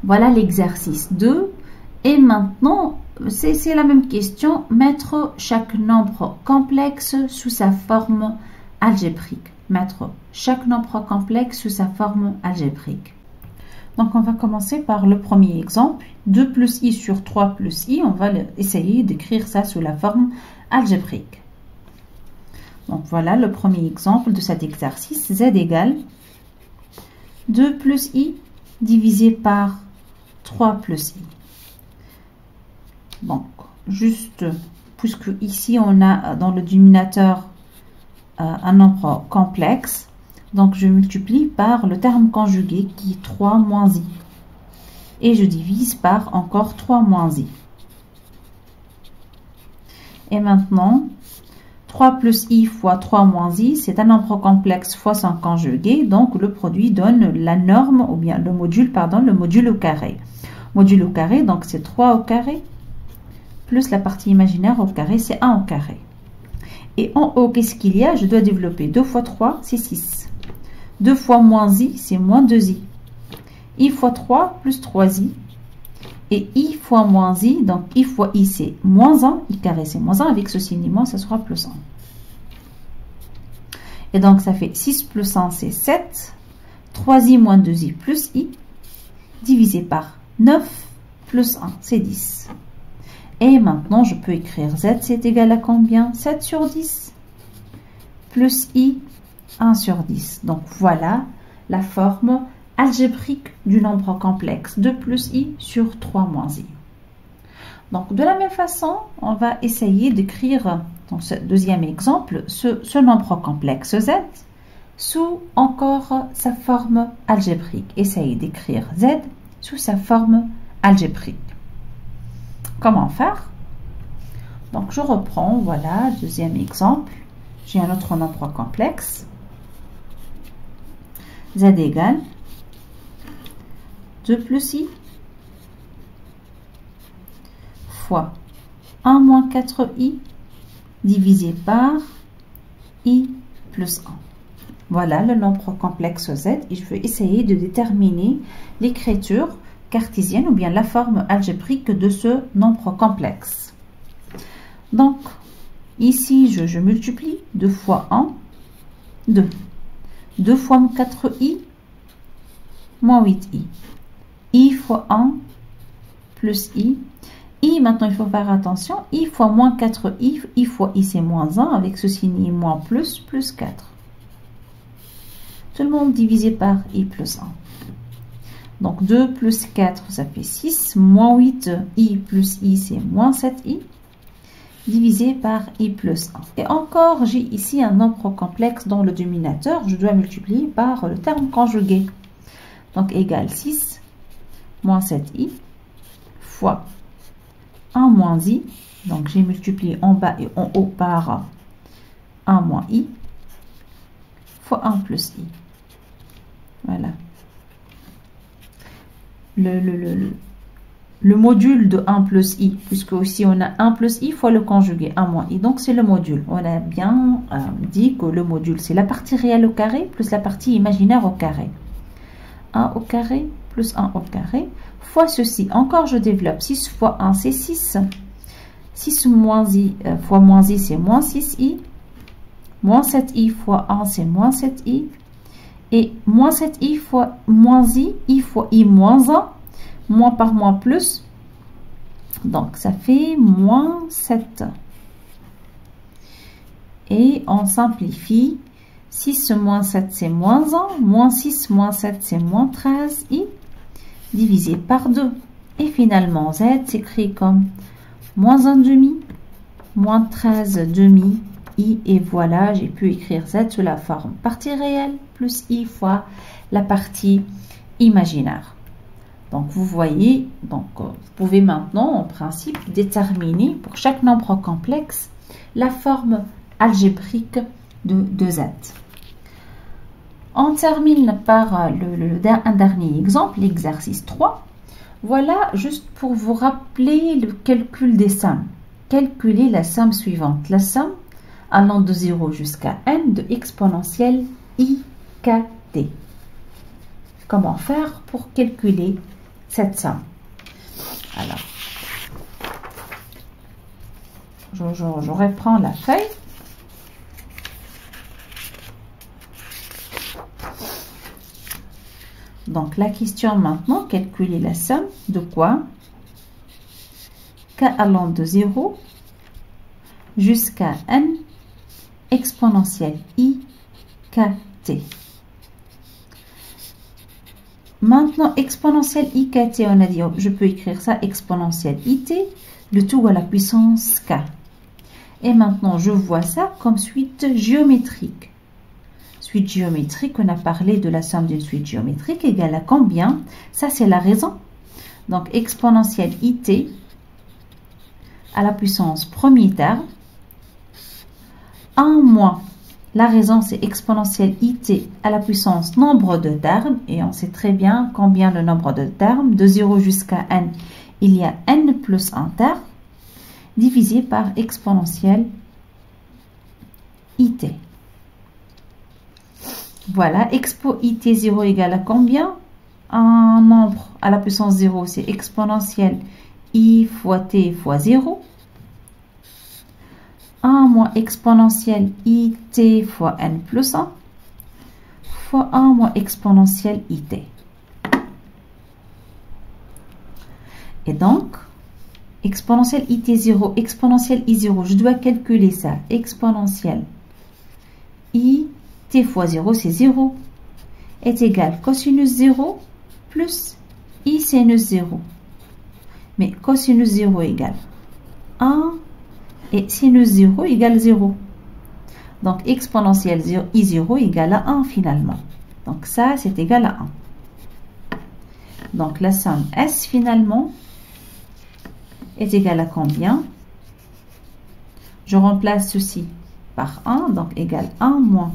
Voilà l'exercice 2. Et maintenant, c'est la même question, mettre chaque nombre complexe sous sa forme algébrique. Mettre chaque nombre complexe sous sa forme algébrique. Donc, on va commencer par le premier exemple. 2 plus i sur 3 plus i, on va essayer d'écrire ça sous la forme algébrique. Donc, voilà le premier exemple de cet exercice. Z égale 2 plus i divisé par 3 plus i. Donc, juste, puisque ici on a dans le dénominateur un nombre complexe, donc je multiplie par le terme conjugué qui est 3 moins i. Et je divise par encore 3 moins i. Et maintenant, 3 plus i fois 3 moins i, c'est un nombre complexe fois son conjugué, donc le produit donne la norme, ou bien le module, pardon, le module au carré. Module au carré, donc c'est 3 au carré, plus la partie imaginaire au carré, c'est 1 au carré. Et en haut, qu'est-ce qu'il y a? Je dois développer 2 fois 3, c'est 6. 2 fois moins i, c'est moins 2i. I fois 3 plus 3i. Et i fois moins i, donc i fois i, c'est moins 1. I carré, c'est moins 1. Avec ce signement, ça sera plus 1. Et donc, ça fait 6 plus 1, c'est 7. 3i moins 2i plus i. Divisé par 9 plus 1, c'est 10. Et maintenant, je peux écrire z, c'est égal à combien? 7 sur 10 plus i, 1 sur 10. Donc, voilà la forme algébrique du nombre complexe 2 plus i sur 3 moins i. Donc, de la même façon, on va essayer d'écrire, dans ce deuxième exemple, ce nombre complexe z sous encore sa forme algébrique. Essayez d'écrire z sous sa forme algébrique. Comment faire? Donc, je reprends, voilà, deuxième exemple. J'ai un autre nombre complexe. Z égale 2 plus i fois 1 moins 4i divisé par i plus 1. Voilà le nombre complexe z et je vais essayer de déterminer l'écriture cartésienne ou bien la forme algébrique de ce nombre complexe. Donc, ici, je multiplie 2 fois 1, 2. 2 fois 4i, moins 8i. I fois 1, plus i. I, maintenant, il faut faire attention. I fois moins 4i, i fois i, c'est moins 1. Avec ce signe, moins plus, plus 4. Tout le monde divisé par i plus 1. Donc, 2 plus 4, ça fait 6. Moins 8i plus i, c'est moins 7i. Divisé par i plus 1. Et encore, j'ai ici un nombre complexe dans le dénominateur. Je dois multiplier par le terme conjugué. Donc, égal 6 moins 7i fois 1 moins i. Donc, j'ai multiplié en bas et en haut par 1 moins i fois 1 plus i. Voilà. Le module de 1 plus i, puisque aussi on a 1 plus i fois le conjugué, 1 moins i. Donc, c'est le module. On a bien dit que le module, c'est la partie réelle au carré plus la partie imaginaire au carré. 1 au carré plus 1 au carré fois ceci. Encore, je développe. 6 fois 1, c'est 6. 6 moins i fois moins i, c'est moins 6i. Moins 7i fois 1, c'est moins 7i. Et moins 7i fois moins i fois i moins 1, moins par moins plus. Donc, ça fait moins 7. Et on simplifie. 6 moins 7, c'est moins 1. Moins 6 moins 7, c'est moins 13i. Divisé par 2. Et finalement, z s'écrit comme moins 1 demi, moins 13 demi, i. Et voilà, j'ai pu écrire z sous la forme partie réelle plus i fois la partie imaginaire. Donc, vous voyez, donc, vous pouvez maintenant, en principe, déterminer pour chaque nombre complexe la forme algébrique de z. On termine par un dernier exemple, l'exercice 3. Voilà, juste pour vous rappeler le calcul des sommes. Calculez la somme suivante. La somme allant de 0 jusqu'à n de exponentielle IKT. Comment faire pour calculer cette somme? Alors, je reprends la feuille. Donc, la question maintenant, calculer la somme de quoi? K allant de 0 jusqu'à n exponentielle IKT. Maintenant, exponentielle IKT, on a dit, je peux écrire ça, exponentielle IT, le tout à la puissance K. Et maintenant, je vois ça comme suite géométrique. Suite géométrique, on a parlé de la somme d'une suite géométrique égale à combien? Ça, c'est la raison. Donc, exponentielle IT à la puissance premier terme, 1 moins, la raison c'est exponentielle IT à la puissance nombre de termes, et on sait très bien combien le nombre de termes, de 0 jusqu'à n, il y a n plus 1 terme, divisé par exponentielle IT. Voilà, expo IT 0 égale à combien? Un nombre à la puissance 0, c'est exponentielle I fois T fois 0. 1 moins exponentielle IT fois n plus 1 fois 1 moins exponentielle IT. Et donc, exponentielle IT0, exponentielle I0, je dois calculer ça. Exponentielle IT fois 0, c'est 0, est égal cosinus 0 plus I sinus 0. Mais cosinus 0 égale 1 et sinus 0 égale 0. Donc, exponentielle I0 égale à 1 finalement. Donc, ça, c'est égal à 1. Donc, la somme S finalement est égale à combien? Je remplace ceci par 1, donc égale 1 moins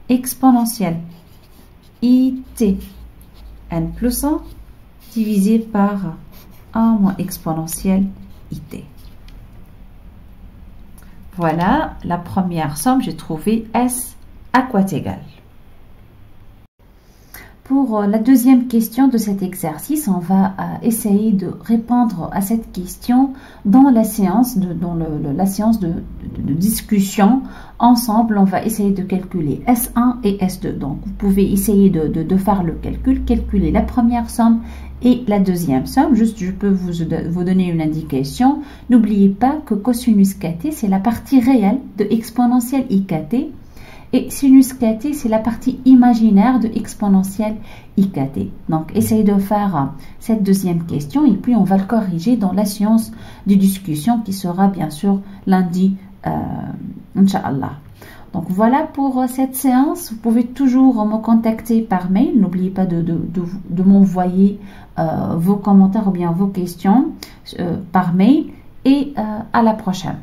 exponentielle IT n plus 1 divisé par 1 moins exponentielle IT. Voilà la première somme, j'ai trouvé S à quoi égal. Pour la deuxième question de cet exercice, on va essayer de répondre à cette question dans la séance de discussion. Ensemble, on va essayer de calculer S1 et S2. Donc, vous pouvez essayer de faire le calcul, calculer la première somme et la deuxième somme. Juste, je peux vous donner une indication. N'oubliez pas que cosinus kt, c'est la partie réelle de exponentielle IKT. Et sinus kt, c'est la partie imaginaire de exponentielle IKT. Donc, essayez de faire cette deuxième question et puis on va le corriger dans la séance de discussion qui sera bien sûr lundi, Inch'Allah. Donc, voilà pour cette séance. Vous pouvez toujours me contacter par mail. N'oubliez pas de m'envoyer vos commentaires ou bien vos questions par mail. Et à la prochaine.